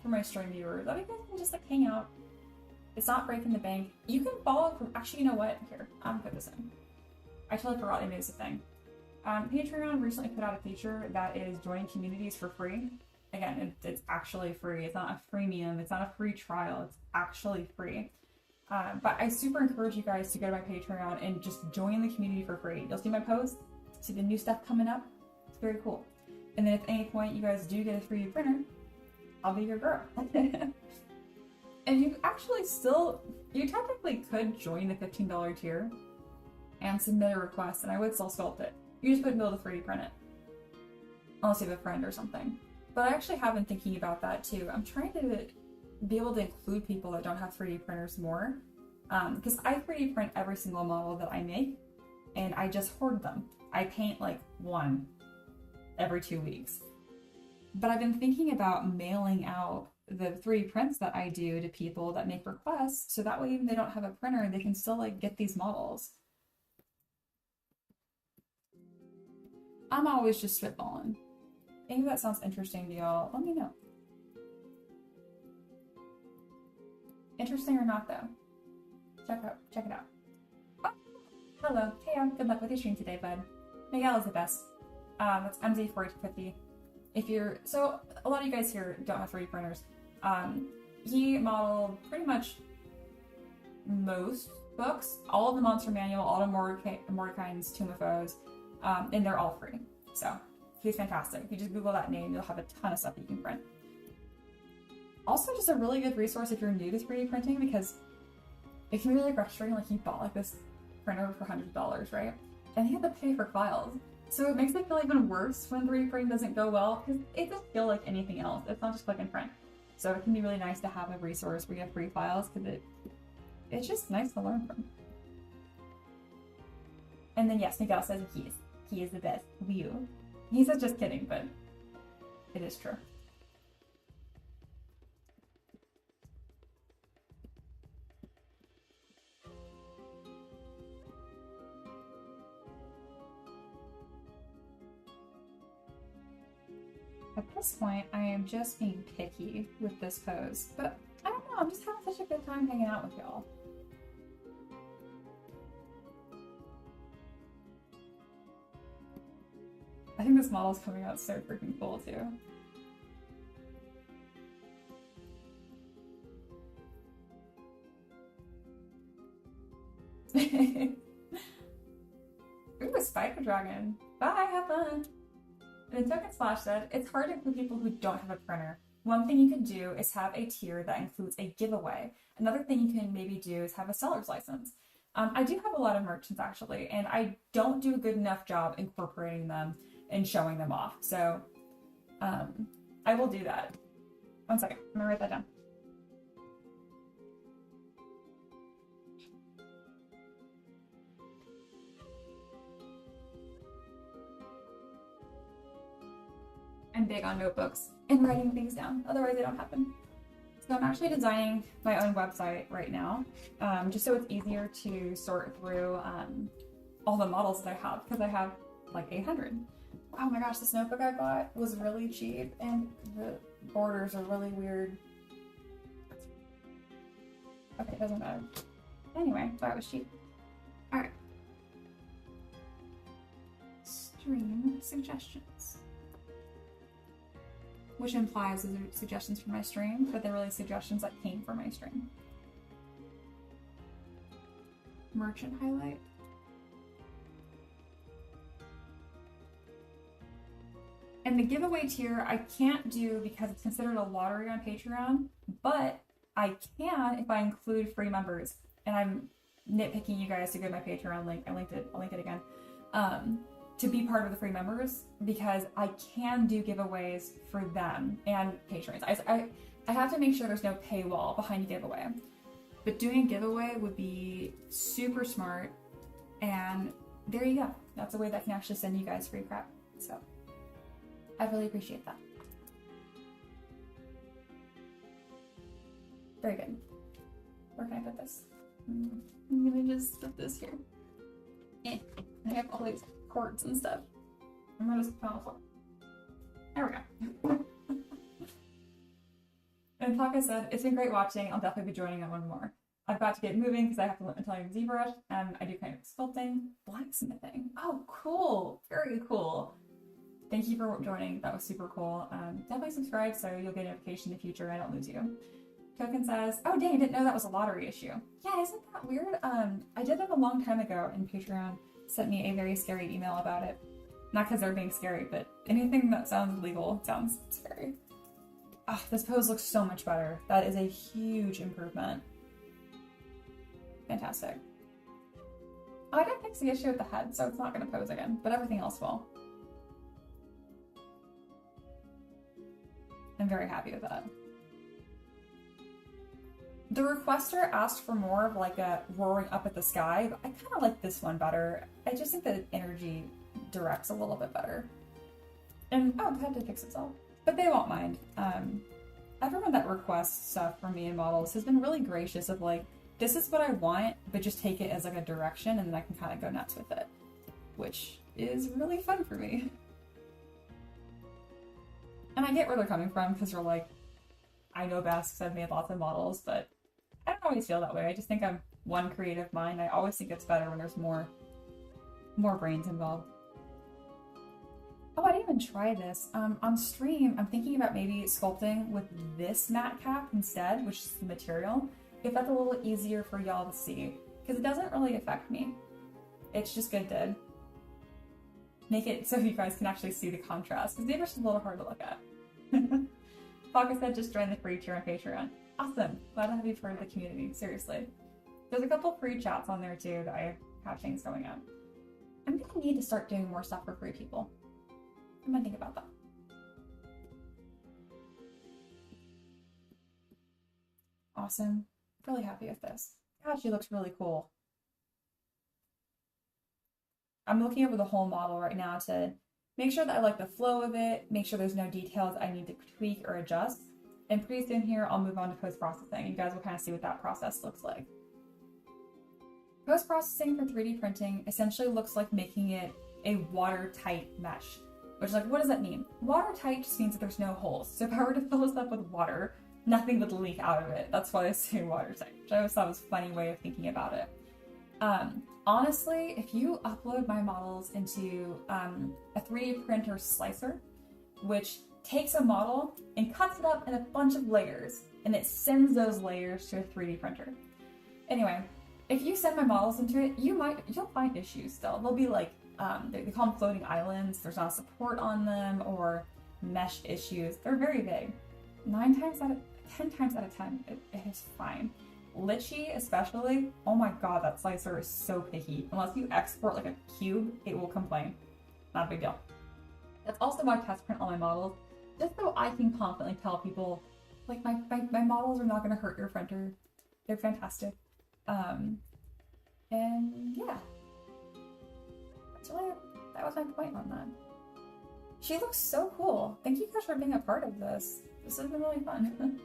Speaker 1: my stream viewers. That way you guys can just like hang out. It's not breaking the bank. You can follow from, actually, you know what? Here, I'm gonna put this in. I totally forgot I made this a thing. Patreon recently put out a feature that is joining communities for free. Again, it's actually free. It's not a freemium. It's not a free trial. It's actually free. But I super encourage you guys to go to my Patreon and just join the community for free. You'll see my posts, see the new stuff coming up. It's very cool. And then if at any point you guys do get a 3D printer, I'll be your girl. And you actually you technically could join the $15 tier and submit a request, and I would still sculpt it. You just wouldn't be able to 3D print it. Unless you have a friend or something. But I actually have been thinking about that too. I'm trying to be able to include people that don't have 3D printers more. Because I 3D print every single model that I make, and I just hoard them. I paint like one every 2 weeks. But I've been thinking about mailing out the 3D prints that I do to people that make requests, so that way even if they don't have a printer, they can still like get these models. I'm always just spitballing. Maybe that sounds interesting to y'all. Let me know. Interesting or not though. Check it out. Oh, hello. Hey, good luck with your stream today, bud. Miguel is the best. That's MZ4250. So a lot of you guys here don't have 3D printers. He modeled pretty much most books, all of the Monster Manual, all of Mordecai's Tomb of Foes, and they're all free. So he's fantastic. If you just Google that name, you'll have a ton of stuff that you can print. Also, just a really good resource if you're new to 3D printing, because it can be really frustrating. Like, you bought like this printer for $100, right? And you have to pay for files. So it makes it feel even worse when 3D printing doesn't go well, because it doesn't feel like anything else. It's not just click and print. So it can be really nice to have a resource where you have free files, because it's just nice to learn from. And then yes, Miguel says he is the best. View. He says just kidding, but it is true. At this point, I am just being picky with this pose, but I don't know, I'm just having such a good time hanging out with y'all. I think this model's coming out so freaking cool too. Ooh, a spider dragon. Bye, have fun. And Token Slash said, it's hard to include people who don't have a printer. One thing you can do is have a tier that includes a giveaway. Another thing you can maybe do is have a seller's license. I do have a lot of merchants actually, and I don't do a good enough job incorporating them and showing them off. So I will do that. 1 second, I'm gonna write that down. I'm big on notebooks and writing things down, otherwise they don't happen. So I'm actually designing my own website right now, just so it's easier to sort through all the models that I have, because I have like 800. Oh my gosh, this notebook I bought was really cheap and the borders are really weird. Okay, it doesn't matter. Anyway, thought it was cheap. Alright. Stream suggestions. Which implies those are suggestions for my stream, but they're really suggestions that came from my stream. Merchant highlight. And the giveaway tier I can't do because it's considered a lottery on Patreon, but I can if I include free members. And I'm nitpicking you guys to go to my Patreon link. I'll link it again. To be part of the free members, because I can do giveaways for them and patrons. I have to make sure there's no paywall behind a giveaway. But doing a giveaway would be super smart, and there you go. That's a way that I can actually send you guys free crap. So I really appreciate that. Very good. Where can I put this? I'm gonna just put this here. I have all these cords and stuff. I'm gonna just put it on the floor. There we go. And Taka said, it's been great watching. I'll definitely be joining on one more. I've got to get moving because I have to learn Italian ZBrush, and I do kind of sculpting, blacksmithing. Oh, cool. Very cool. Thank you for joining. That was super cool. Definitely subscribe so you'll get a notification in the future and I don't lose you. Token says, oh dang, I didn't know that was a lottery issue. Yeah, isn't that weird? I did it a long time ago, and Patreon sent me a very scary email about it. Not because they're being scary, but anything that sounds legal sounds scary. Ah, this pose looks so much better. That is a huge improvement. Fantastic. Oh, I didn't fix the issue with the head, so it's not going to pose again, but everything else will. I'm very happy with that. The requester asked for more of like a roaring up at the sky, but I kind of like this one better. I just think the energy directs a little bit better. And oh, the head did fix itself. But they won't mind. Everyone that requests stuff from me and models has been really gracious of like, this is what I want, but just take it as like a direction and then I can kind of go nuts with it. Which is really fun for me. And I get where they're coming from because they're like, I know best because I've made lots of models, but I don't always feel that way. I just think I'm one creative mind. I always think it's better when there's more brains involved. Oh, I didn't even try this. On stream, I'm thinking about maybe sculpting with this matte cap instead, which is the material, if that's a little easier for y'all to see, because it doesn't really affect me. It's just good to make it so you guys can actually see the contrast, because ZBrush is a little hard to look at. Faka said just join the free tier on Patreon. Awesome. Glad to have you part of the community, seriously. There's a couple free chats on there too that I have things going on. I'm gonna need to start doing more stuff for free people. I'm gonna think about that. Awesome. Really happy with this. God, she looks really cool. I'm looking over the whole model right now to make sure that I like the flow of it, make sure there's no details I need to tweak or adjust. And pretty soon here, I'll move on to post-processing. You guys will kind of see what that process looks like. Post-processing for 3D printing essentially looks like making it a watertight mesh. Which, like, what does that mean? Watertight just means that there's no holes. So if I were to fill this up with water, nothing would leak out of it. That's why I say watertight, which I always thought was a funny way of thinking about it. Honestly, if you upload my models into a 3D printer slicer, which takes a model and cuts it up in a bunch of layers, and it sends those layers to a 3D printer. Anyway, if you send my models into it, you'll find issues still. They'll be like, they call them floating islands, there's not support on them, or mesh issues. They're very vague. 10 times out of 10, it is fine. Litchi especially, oh my god, that slicer is so picky. Unless you export like a cube, it will complain. Not a big deal. That's also why I test print all my models, just so I can confidently tell people, like, my models are not going to hurt your printer. They're fantastic. And yeah. Actually, that was my point on that. She looks so cool. Thank you guys for being a part of this. This has been really fun.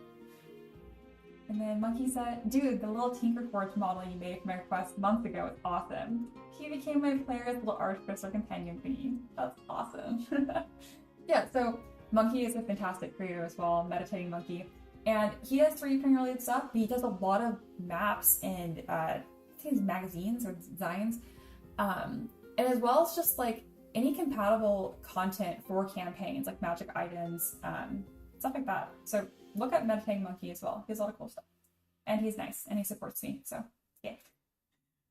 Speaker 1: And then Monkey said, dude, the little Tinkerforge model you made for my request months ago is awesome. He became my player's little artificer companion thingy. That's awesome. Yeah, so Monkey is a fantastic creator as well, Meditating Monkey. And he does 3D printing related stuff, but he does a lot of maps and I think it's magazines or designs. And as well as just like any compatible content for campaigns, like magic items, stuff like that. So look at Meditating Monkey as well. He has a lot of cool stuff. And he's nice, and he supports me, so yeah.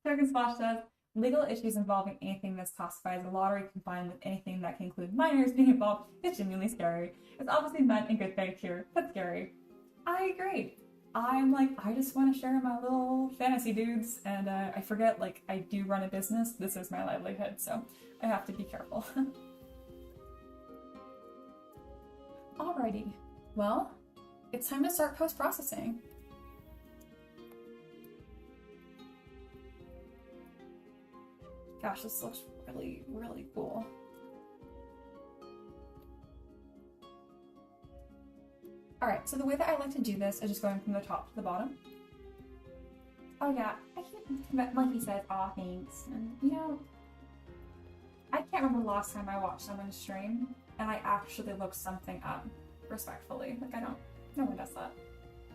Speaker 1: Token Splash says, legal issues involving anything that's classified as a lottery combined with anything that can include minors being involved is genuinely scary. It's obviously meant in good faith here, but scary. I agree. I'm like, I just want to share my little fantasy dudes, and I forget, like, I do run a business. This is my livelihood, so I have to be careful. Alrighty. Well, it's time to start post-processing. Gosh, this looks really, really cool. Alright, so the way that I like to do this is just going from the top to the bottom. Oh yeah, I can't, Monkey says, aw, thanks. And, you know, I can't remember the last time I watched someone stream, and I actually look something up respectfully. Like, no one does that.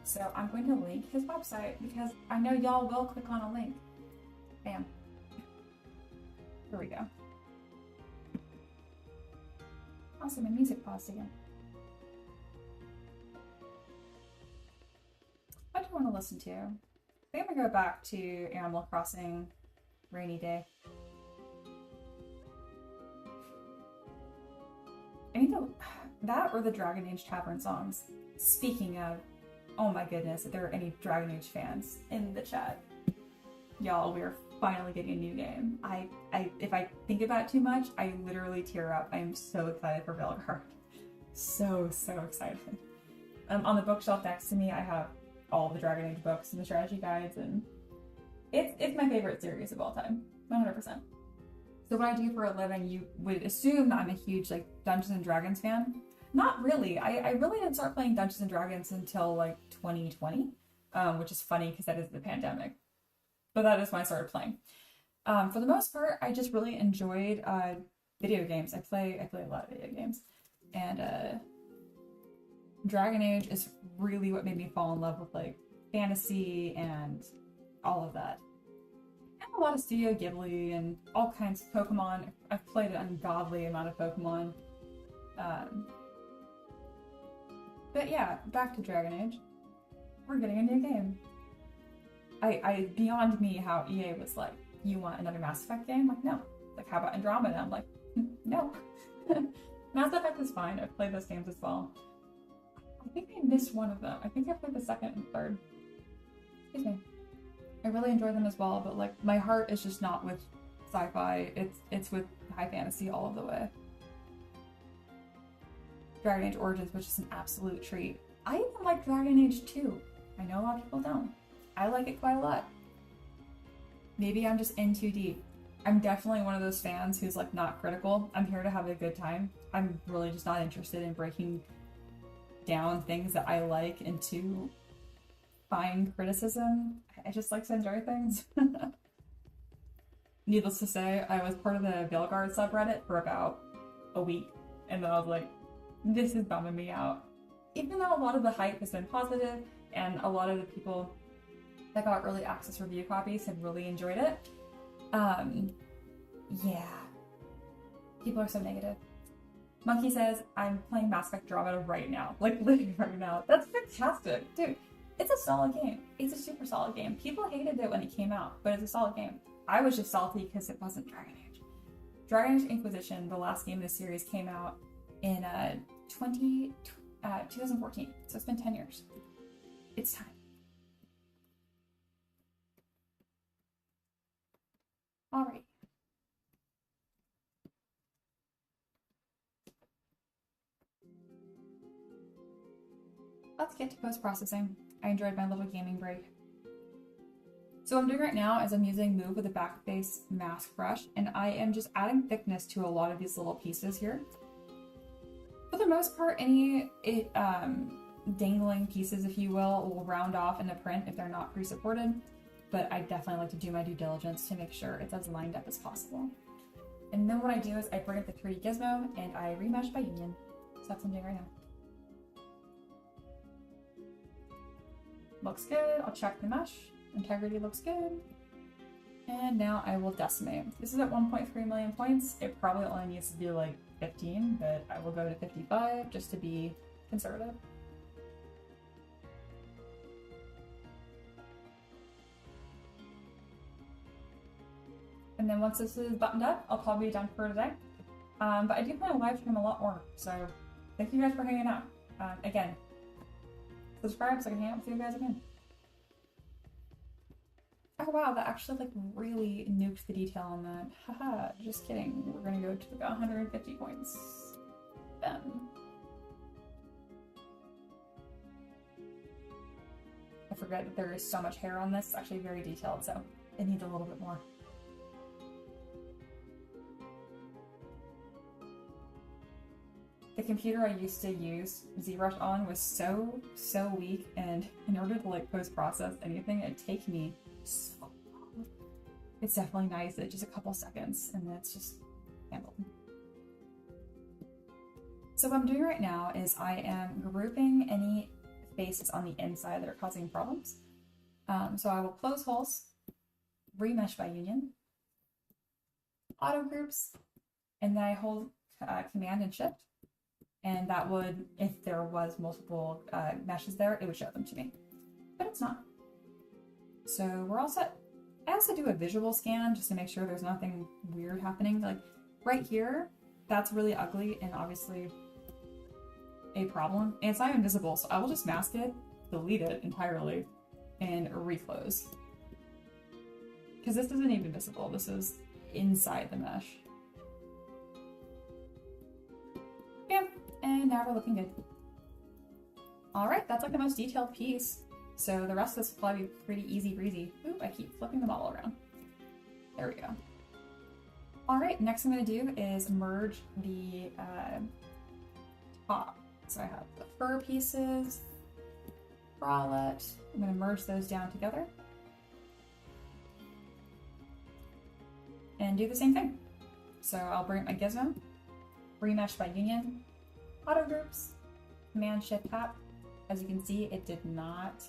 Speaker 1: So I'm going to link his website because I know y'all will click on a link. Bam. Here we go. Also, my music paused again. What do I want to listen to? I think I'm gonna go back to Animal Crossing Rainy Day. I need to, that or the Dragon Age Tavern songs. Speaking of, oh my goodness, if there are any Dragon Age fans in the chat, y'all, we are finally getting a new game. If I think about it too much, I literally tear up. I am so excited for Belgard. So excited. On the bookshelf next to me, I have all the Dragon Age books and the strategy guides, and it's my favorite series of all time, 100%. So what I do for a living, you would assume that I'm a huge like Dungeons and Dragons fan. Not really. I really didn't start playing Dungeons and Dragons until like 2020, which is funny because that is the pandemic. But that is when I started playing. For the most part, I just really enjoyed video games. I play a lot of video games, and Dragon Age is really what made me fall in love with like fantasy and all of that. And a lot of Studio Ghibli and all kinds of Pokemon. I've played an ungodly amount of Pokemon. But yeah, back to Dragon Age. We're getting a new game. I beyond me how EA was like, you want another Mass Effect game? Like, no. Like, how about Andromeda? I'm like, no. Mass Effect is fine. I've played those games as well. I think I missed one of them. I think I played the second and third. Excuse me. I really enjoy them as well, but like my heart is just not with sci-fi. It's with high fantasy all of the way. Dragon Age Origins, which is an absolute treat. I even like Dragon Age 2. I know a lot of people don't. I like it quite a lot. Maybe I'm just in too deep. I'm definitely one of those fans who's like not critical. I'm here to have a good time. I'm really just not interested in breaking down things that I like into fine criticism. I just like to enjoy things. Needless to say, I was part of the Belgard subreddit for about a week, and then I was like, this is bumming me out. Even though a lot of the hype has been positive, and a lot of the people that got early access review copies have really enjoyed it, yeah. People are so negative. Monkey says, I'm playing Mass Effect Andromeda right now. Like, literally right now. That's fantastic. Dude, it's a solid game. It's a super solid game. People hated it when it came out, but it's a solid game. I was just salty because it wasn't Dragon Age. Dragon Age Inquisition, the last game in the series, came out in 2014. So it's been 10 years. It's time. Alright. Let's get to post-processing. I enjoyed my little gaming break. So what I'm doing right now is I'm using Move with a backface mask brush, and I am just adding thickness to a lot of these little pieces here. For the most part, any dangling pieces, if you will round off in the print if they're not pre-supported, but I definitely like to do my due diligence to make sure it's as lined up as possible. And then what I do is I bring up the 3D gizmo and I remesh by union. So that's what I'm doing right now. Looks good. I'll check the mesh. Integrity looks good. And now I will decimate. This is at 1.3 million points. It probably only needs to be like 15, but I will go to 55 just to be conservative. And then once this is buttoned up, I'll probably be done for today. But I do plan to live stream a lot more, so thank you guys for hanging out. Again, subscribe so I can hang out with you guys again. Oh wow, that actually like really nuked the detail on that. Haha, just kidding. We're gonna go to about 150 points. Then. I forget that there is so much hair on this. It's actually very detailed, so it needs a little bit more. The computer I used to use ZBrush on was so weak, and in order to like post-process anything, it'd take me so long. It's definitely nice that just a couple seconds and then it's just handled. So what I'm doing right now is I am grouping any faces on the inside that are causing problems. So I will close holes, remesh by union, auto groups, and then I hold Command and Shift, and that would, if there was multiple meshes there, it would show them to me, but it's not. So we're all set. I also do a visual scan just to make sure there's nothing weird happening. Like right here, that's really ugly and obviously a problem. And it's not even visible, so I will just mask it, delete it entirely, and reclose. Because this isn't even visible. This is inside the mesh. Bam! And now we're looking good. Alright, that's like the most detailed piece. So the rest of this will probably be pretty easy breezy. Oop, I keep flipping them all around. There we go. Alright, next I'm going to do is merge the top. So I have the fur pieces, bralette. I'm going to merge those down together. And do the same thing. So I'll bring up my gizmo, remesh by union, auto groups, Command Shift tap. As you can see, it did not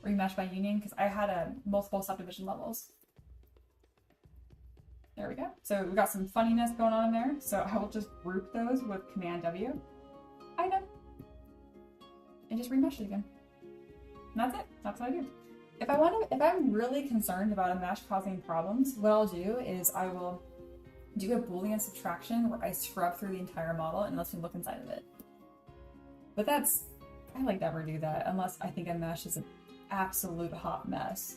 Speaker 1: remesh by union because I had multiple subdivision levels. There we go. So we got some funniness going on in there. So I will just group those with Command W, item, and just remesh it again. And that's it. That's what I do. If I'm really concerned about a mesh causing problems, what I'll do is I will do a Boolean subtraction where I scrub through the entire model and let me look inside of it. But I like never do that unless I think a mesh is an absolute hot mess.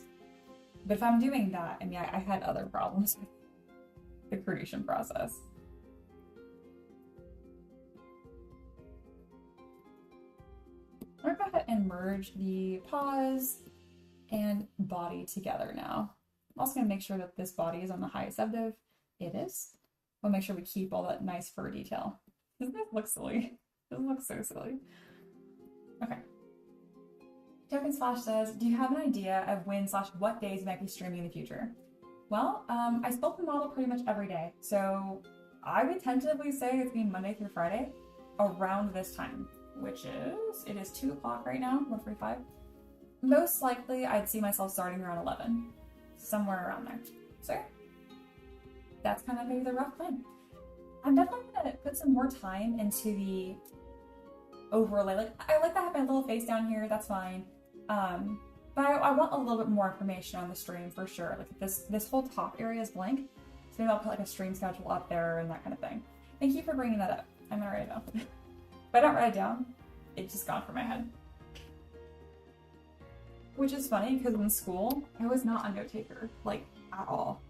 Speaker 1: But if I'm doing that, I mean, I had other problems with the creation process. I'm gonna go ahead and merge the paws and body together now. I'm also gonna make sure that this body is on the highest subdiv. It is. We'll make sure we keep all that nice fur detail. Doesn't this look silly? Doesn't look so silly. Okay. Token Slash says, do you have an idea of when/what days you might be streaming in the future? Well, I sculpt the model pretty much every day, so I would tentatively say it's being Monday through Friday around this time, which is, it is 2 o'clock right now, 1:45. Most likely, I'd see myself starting around 11, somewhere around there. So that's kind of maybe the rough plan. I'm definitely gonna put some more time into the overlay. Like, I like to have my little face down here, that's fine. But I want a little bit more information on the stream for sure. Like this whole top area is blank, so maybe I'll put like a stream schedule up there and that kind of thing. Thank you for bringing that up. I'm gonna write it down. If I don't write it down, it's just gone from my head. Which is funny because in school, I was not a note taker, like at all.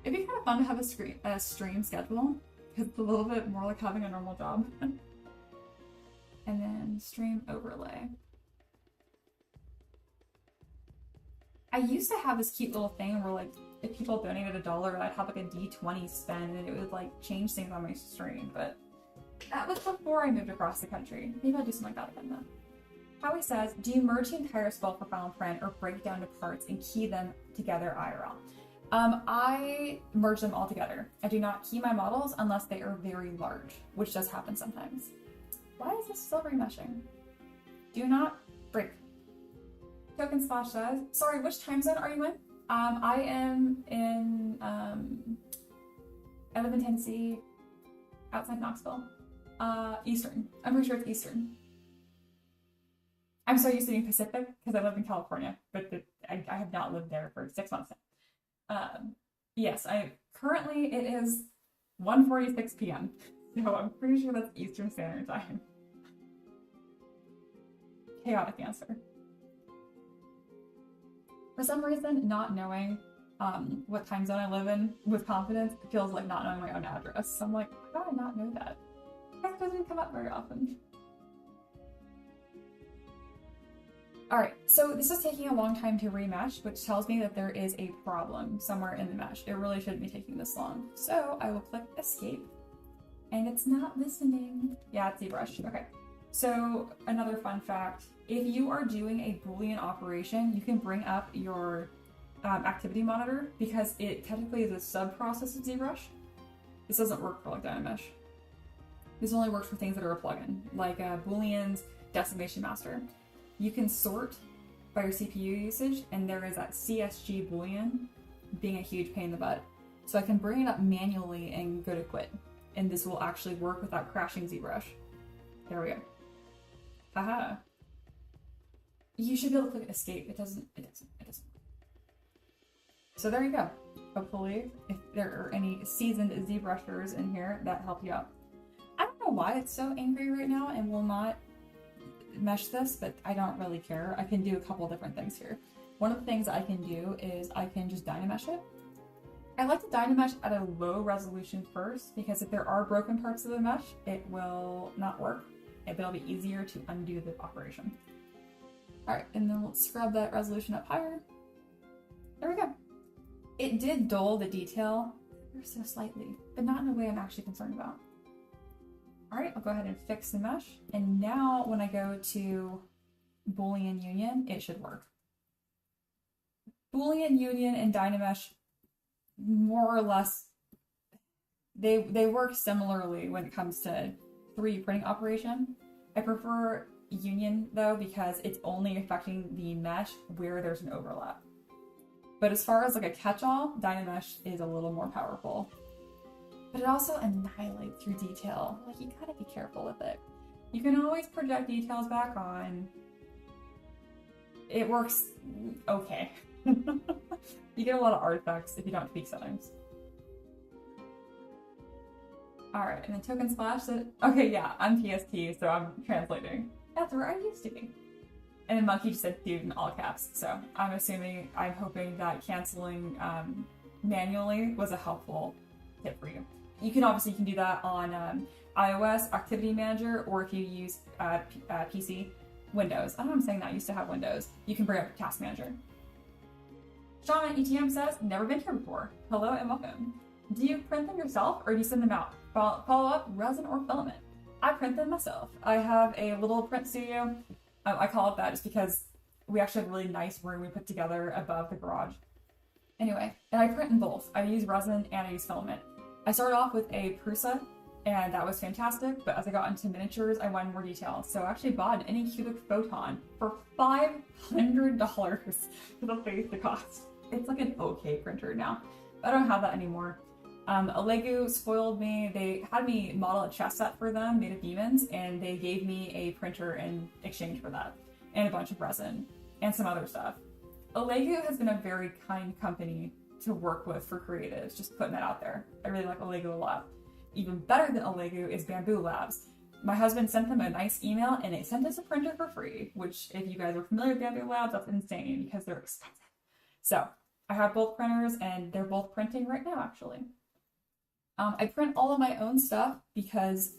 Speaker 1: It'd be kind of fun to have a stream schedule because it's a little bit more like having a normal job. And then stream overlay. I used to have this cute little thing where like if people donated $1, I'd have like a D20 spend and it would like change things on my stream, but that was before I moved across the country. Maybe I'll do something like that again though. Howie says, do you merge the entire spell for final print or break down to parts and key them together IRL? I merge them all together. I do not key my models unless they are very large, which does happen sometimes. Why is this still remeshing? Do not break. Token Slash says, sorry, which time zone are you in? I am in, I live in Tennessee, outside Knoxville. Eastern. I'm pretty sure it's Eastern. I'm so used to being Pacific because I live in California, but I have not lived there for 6 months now. Yes, currently it is 1:46 p.m. So I'm pretty sure that's Eastern Standard Time. Chaotic answer. For some reason, not knowing what time zone I live in with confidence feels like not knowing my own address. So I'm like, how do I not know that? That doesn't come up very often. Alright, so this is taking a long time to remesh, which tells me that there is a problem somewhere in the mesh. It really shouldn't be taking this long. So I will click escape, and it's not listening. Yeah, it's ZBrush. Okay. So another fun fact, if you are doing a Boolean operation, you can bring up your activity monitor because it technically is a sub-process of ZBrush. This doesn't work for like Dynamesh. This only works for things that are a plugin, like Boolean's Decimation Master. You can sort by your CPU usage, and there is that CSG Boolean being a huge pain in the butt. So I can bring it up manually and go to quit. And this will actually work without crashing ZBrush. There we go. Haha. You should be able to click escape. It doesn't. So there you go. Hopefully, if there are any seasoned ZBrushers in here, that help you out. I don't know why it's so angry right now and will not mesh this, but I don't really care. I can do a couple different things here. One of the things I can do is I can just Dynamesh it. I like to Dynamesh at a low resolution first, because if there are broken parts of the mesh, it will not work, but it'll be easier to undo the operation. Alright, and then let's scrub that resolution up higher. There we go. It did dull the detail ever so slightly, but not in a way I'm actually concerned about. Alright, I'll go ahead and fix the mesh, and now when I go to Boolean Union, it should work. Boolean Union and Dynamesh, more or less, they work similarly when it comes to 3D printing operation. I prefer Union though because it's only affecting the mesh where there's an overlap. But as far as like a catch-all, Dynamesh is a little more powerful. But it also annihilates your detail. Like, you gotta be careful with it. You can always project details back on. It works okay. You get a lot of artifacts if you don't tweak settings. Alright, and then token splash said, okay, yeah, I'm PST, so I'm translating. That's where I used to be. And then Monkey just said dude in all caps, so I'm hoping that canceling manually was a helpful tip for you. You can do that on iOS, Activity Manager, or if you use PC, Windows. I don't know if I'm saying that, I used to have Windows. You can bring up Task Manager. Shaman ETM says, never been here before. Hello and welcome. Do you print them yourself or do you send them out? Follow up, resin or filament? I print them myself. I have a little print studio. I call it that just because we actually have a really nice room we put together above the garage. Anyway, and I print in both. I use resin and I use filament. I started off with a Prusa, and that was fantastic, but as I got into miniatures, I wanted more detail. So I actually bought an Anycubic Photon for $500 for the face the cost. It's like an okay printer now. I don't have that anymore. Lego spoiled me. They had me model a chess set for them, made of demons, and they gave me a printer in exchange for that, and a bunch of resin, and some other stuff. Lego has been a very kind company to work with for creatives, just putting that out there. I really like Lego a lot. Even better than Lego is Bamboo Labs. My husband sent them a nice email, and they sent us a printer for free, which if you guys are familiar with Bamboo Labs, that's insane because they're expensive. So I have both printers, and they're both printing right now, actually. I print all of my own stuff because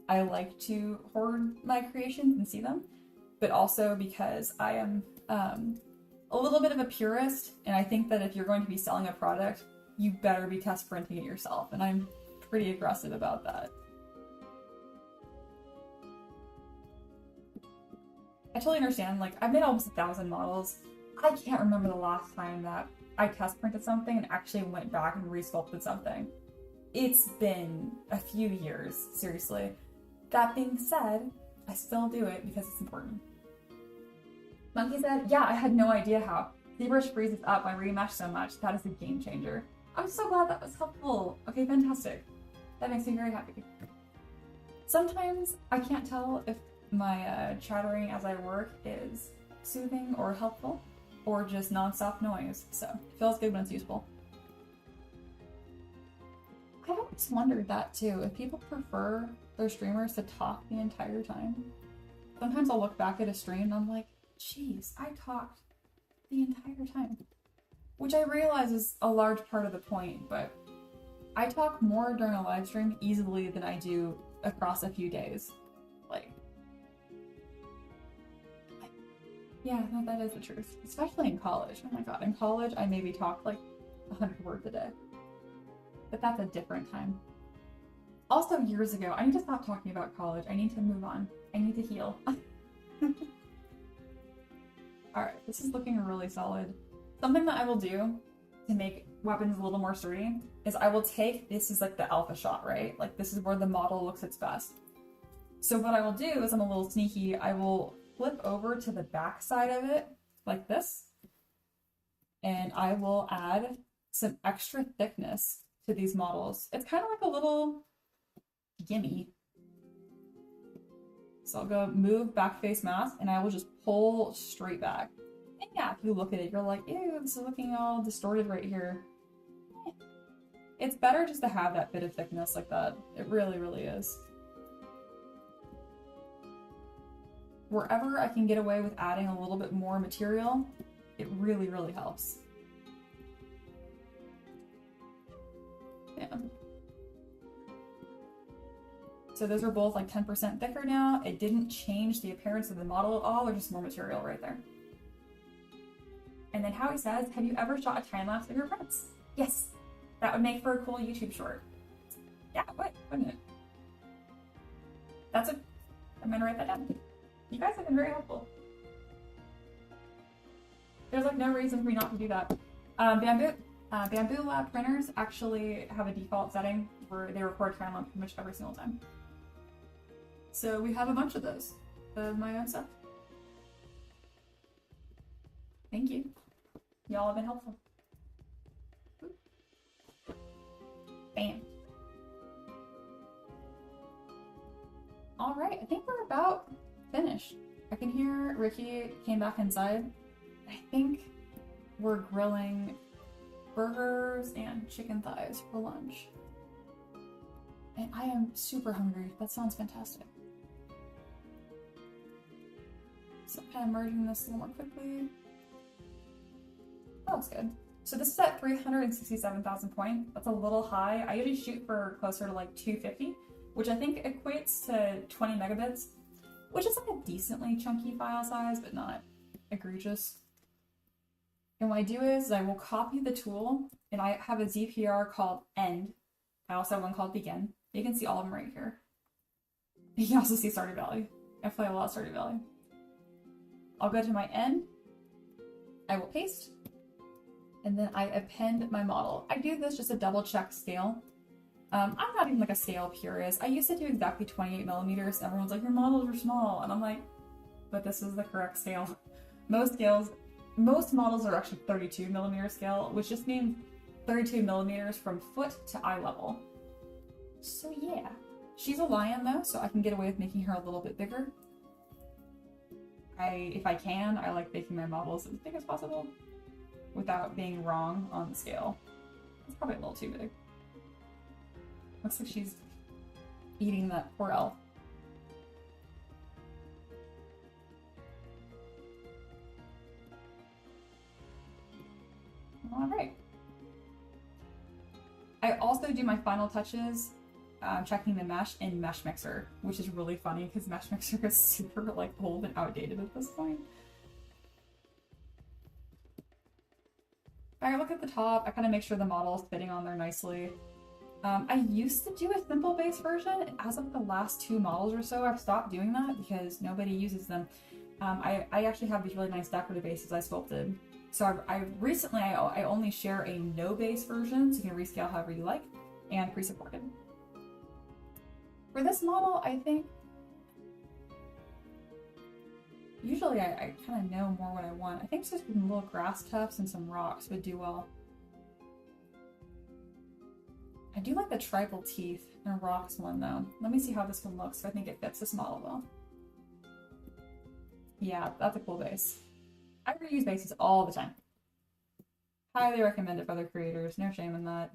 Speaker 1: I like to hoard my creations and see them, but also because I am a little bit of a purist, and I think that if you're going to be selling a product, you better be test printing it yourself, and I'm pretty aggressive about that. I totally understand, like, I've made almost 1,000 models. I can't remember the last time that I test printed something and actually went back and resculpted something. It's been a few years, seriously. That being said, I still do it because it's important. Monkey said, yeah, I had no idea how. ZBrush freezes up when remesh so much. That is a game changer. I'm so glad that was helpful. Okay, fantastic. That makes me very happy. Sometimes I can't tell if my chattering as I work is soothing or helpful, or just non-stop noise, so it feels good when it's useful. I've always wondered that too, if people prefer their streamers to talk the entire time. Sometimes I'll look back at a stream and I'm like, geez, I talked the entire time. Which I realize is a large part of the point, but I talk more during a live stream easily than I do across a few days. Like, yeah, no, that is the truth. Especially in college. Oh my god, in college I maybe talked like 100 words a day. But that's a different time. Also, years ago, I need to stop talking about college. I need to move on. I need to heal. Alright, this is looking really solid. Something that I will do to make weapons a little more sturdy is I will take, this is like the alpha shot, right? Like this is where the model looks its best. So what I will do is, I'm a little sneaky, I will flip over to the back side of it like this, and I will add some extra thickness to these models. It's kind of like a little gimme. So I'll go move back face mask, and I will just pull straight back. And yeah, if you look at it, you're like, ew, this is looking all distorted right here. It's better just to have that bit of thickness like that. It really, really is. Wherever I can get away with adding a little bit more material, it really, really helps. Yeah. So those are both like 10% thicker now. It didn't change the appearance of the model at all. There's just more material right there. And then Howie says, have you ever shot a time lapse of your prints? Yes. That would make for a cool YouTube short. Yeah, wouldn't it? I'm gonna write that down. You guys have been very helpful. There's like no reason for me not to do that. Bamboo Lab printers actually have a default setting where they record time lapse pretty much every single time. So we have a bunch of those of my own stuff. Thank you. Y'all have been helpful. Bam. All right, I think we're about finished. I can hear Ricky came back inside. I think we're grilling burgers and chicken thighs for lunch. And I am super hungry. That sounds fantastic. So I'm kind of merging this a little more quickly. Oh, that's good. So this is at 367,000 points. That's a little high. I usually shoot for closer to like 250, which I think equates to 20 megabits, which is like a decently chunky file size, but not egregious. And what I do is I will copy the tool, and I have a ZPR called End. I also have one called Begin. You can see all of them right here. You can also see Stardew Valley. I play a lot of Stardew Valley. I'll go to my End. I will paste. And then I append my model. I do this just to double check scale. I'm not even like a scale purist. I used to do exactly 28 millimeters. Everyone's like, your models are small. And I'm like, but this is the correct scale. Most models are actually 32 millimeter scale, which just means 32 millimeters from foot to eye level. So yeah. She's a lion though, so I can get away with making her a little bit bigger. If I can, I like making my models as big as possible without being wrong on the scale. It's probably a little too big. Looks like she's eating that poor elf. Alright. I also do my final touches checking the mesh in Mesh Mixer, which is really funny because Mesh Mixer is super like old and outdated at this point. I look at the top, I kind of make sure the model is fitting on there nicely. I used to do a simple base version, and as of the last 2 models or so, I've stopped doing that because nobody uses them. I actually have these really nice decorative bases I sculpted. So I recently only share a no base version, so you can rescale however you like, and pre-supported. For this model, I think usually I kind of know more what I want. I think just some little grass tufts and some rocks would do well. I do like the tribal teeth and rocks one though. Let me see how this one looks. I think it fits this model well. Yeah, that's a cool base. I reuse bases all the time. Highly recommend it for other creators. No shame in that.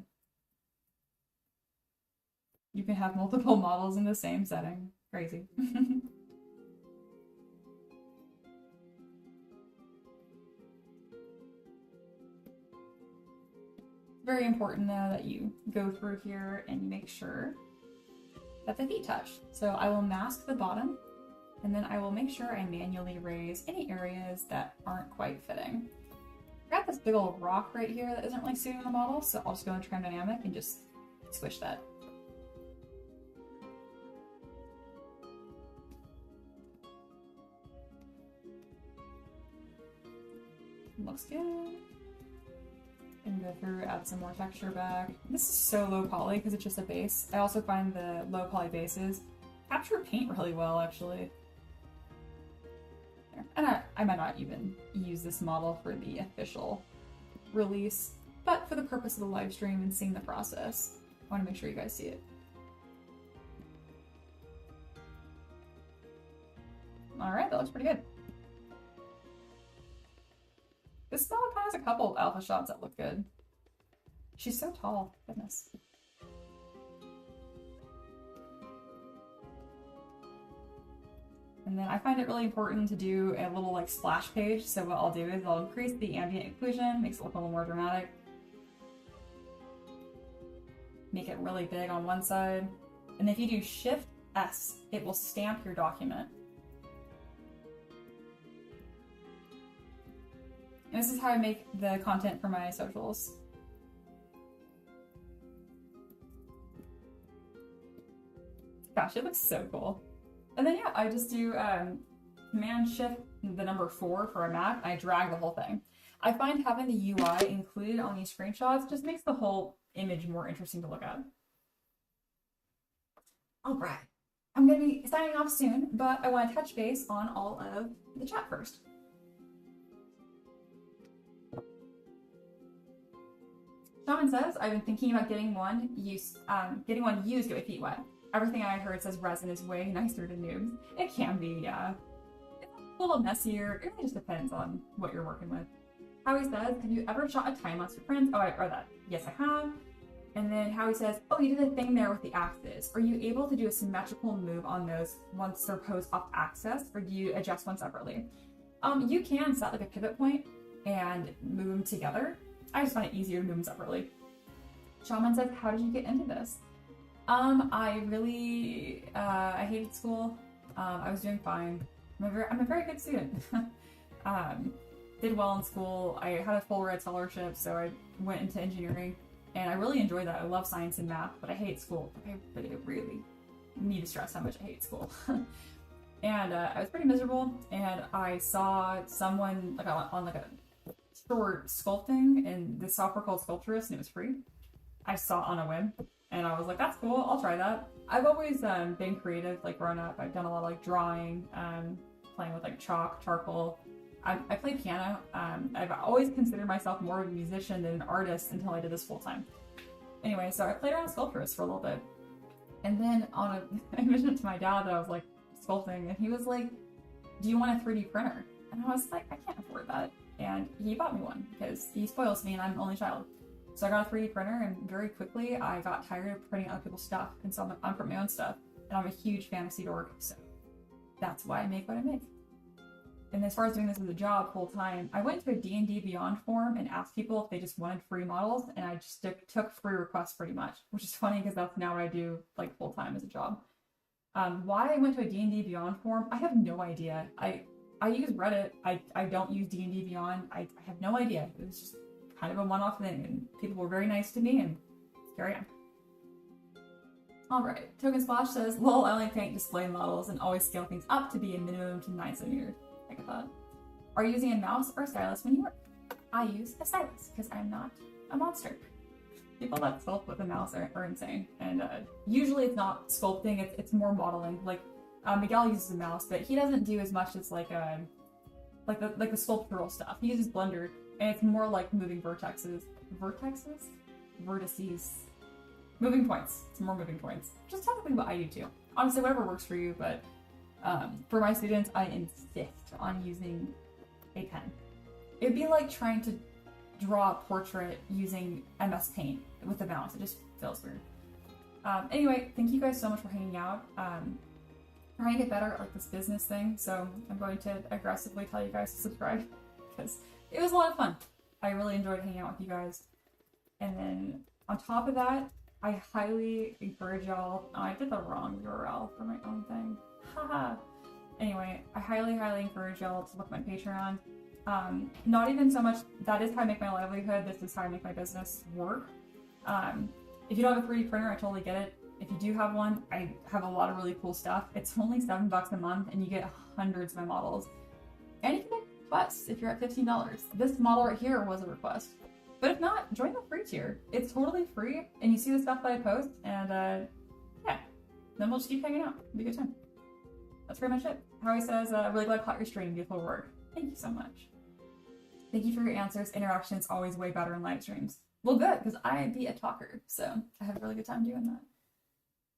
Speaker 1: You can have multiple models in the same setting. Crazy. Very important though that you go through here and you make sure that the feet touch. So I will mask the bottom, and then I will make sure I manually raise any areas that aren't quite fitting. I got this big old rock right here that isn't really suiting the model, so I'll just go in Trim Dynamic and just squish that. Looks good. And go through, add some more texture back. This is so low poly because it's just a base. I also find the low poly bases capture paint really well, actually. There. And I might not even use this model for the official release, but for the purpose of the live stream and seeing the process, I want to make sure you guys see it. Alright, that looks pretty good. This model kind of has a couple of alpha shots that look good. She's so tall, goodness. And then I find it really important to do a little like splash page. So what I'll do is I'll increase the ambient occlusion, makes it look a little more dramatic. Make it really big on one side. And if you do Shift S, it will stamp your document. And this is how I make the content for my socials. Gosh, it looks so cool. And then yeah, I just do Command Shift the number 4 for a Mac, and I drag the whole thing. I find having the UI included on these screenshots just makes the whole image more interesting to look at. All right, I'm gonna be signing off soon, but I want to touch base on all of the chat first. Shaman says, I've been thinking about getting one used to get my feet wet. Everything I heard says resin is way nicer to noobs. It can be, yeah. It's a little messier. It really just depends on what you're working with. Howie says, have you ever shot a time-lapse with prints? Oh, or that. Yes, I have. And then Howie says, oh, you did a thing there with the axis. Are you able to do a symmetrical move on those once they're posed off axis, or do you adjust one separately? You can set like a pivot point and move them together. I just find it easier to move them separately. Shaman says, how did you get into this? I hated school. I was doing fine. I'm a very good student. Did well in school. I had a full ride scholarship, so I went into engineering, and I really enjoyed that. I love science and math, but I hate school. I really need to stress how much I hate school. And I was pretty miserable, and I saw someone like on like a short sculpting in this software called Sculptress, and it was free. I saw it on a whim. And I was like, that's cool, I'll try that. I've always been creative, like growing up. I've done a lot of like drawing, playing with like chalk, charcoal. I play piano. I've always considered myself more of a musician than an artist until I did this full time. Anyway, so I played around with Sculptress for a little bit. And then I mentioned it to my dad that I was like sculpting, and he was like, do you want a 3D printer? And I was like, I can't afford that. And he bought me one because he spoils me and I'm an only child. So I got a 3D printer, and very quickly I got tired of printing other people's stuff, and so I'm printing my own stuff. And I'm a huge fantasy dork, so that's why I make what I make. And as far as doing this as a job full time, I went to a D&D Beyond forum and asked people if they just wanted free models, and I just took free requests pretty much, which is funny because that's now what I do like full time as a job. Why I went to a D&D Beyond forum, I have no idea. I use Reddit. I don't use D&D Beyond. I have no idea. It was just kind of a one-off thing, and people were very nice to me, and here I am. Alright, Token Splash says, lol, I only paint display models and always scale things up to be a minimum to 9 centimeters. I get that. Are you using a mouse or a stylus when you work? I use a stylus, because I'm not a monster. People that sculpt with a mouse are insane, and usually it's not sculpting, it's more modeling. Like, Miguel uses a mouse, but he doesn't do as much as like the sculptural stuff. He uses Blender, and it's more like moving vertices. Vertices? Moving points. It's more moving points. Which is technically what I do too. Honestly, whatever works for you, but for my students, I insist on using a pen. It'd be like trying to draw a portrait using MS Paint with a mouse. It just feels weird. Anyway, thank you guys so much for hanging out. Trying to get better at like this business thing, so I'm going to aggressively tell you guys to subscribe because it was a lot of fun. I really enjoyed hanging out with you guys. And then on top of that, I highly encourage y'all. Oh, I did the wrong URL for my own thing. Haha. Anyway, I highly encourage y'all to look at my Patreon. Not even so much, that is how I make my livelihood. This is how I make my business work. If you don't have a 3D printer, I totally get it. If you do have one, I have a lot of really cool stuff. It's only $7 a month, and you get hundreds of my models. And you can make requests if you're at $15. This model right here was a request. But if not, join the free tier. It's totally free, and you see the stuff that I post, and yeah, then we'll just keep hanging out. It'll be a good time. That's pretty much it. Howie says, really glad I caught your stream. Beautiful work. Thank you so much. Thank you for your answers. Interaction is always way better in live streams. Well, good, because I be a talker, so I have a really good time doing that.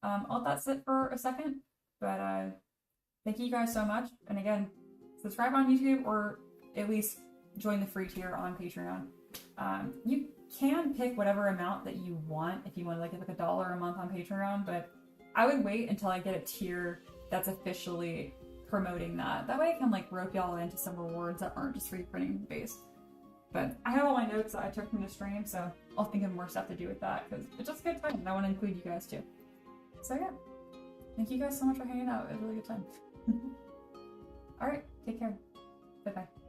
Speaker 1: I'll let that sit for a second, but thank you guys so much. And again, subscribe on YouTube or at least join the free tier on Patreon. You can pick whatever amount that you want if you want to like $1 a month on Patreon, but I would wait until I get a tier that's officially promoting that. That way I can like rope y'all into some rewards that aren't just free printing based. But I have all my notes that I took from the stream, so I'll think of more stuff to do with that because it's just a good time and I want to include you guys too. So yeah, thank you guys so much for hanging out. It was a really good time. All right, take care. Bye-bye.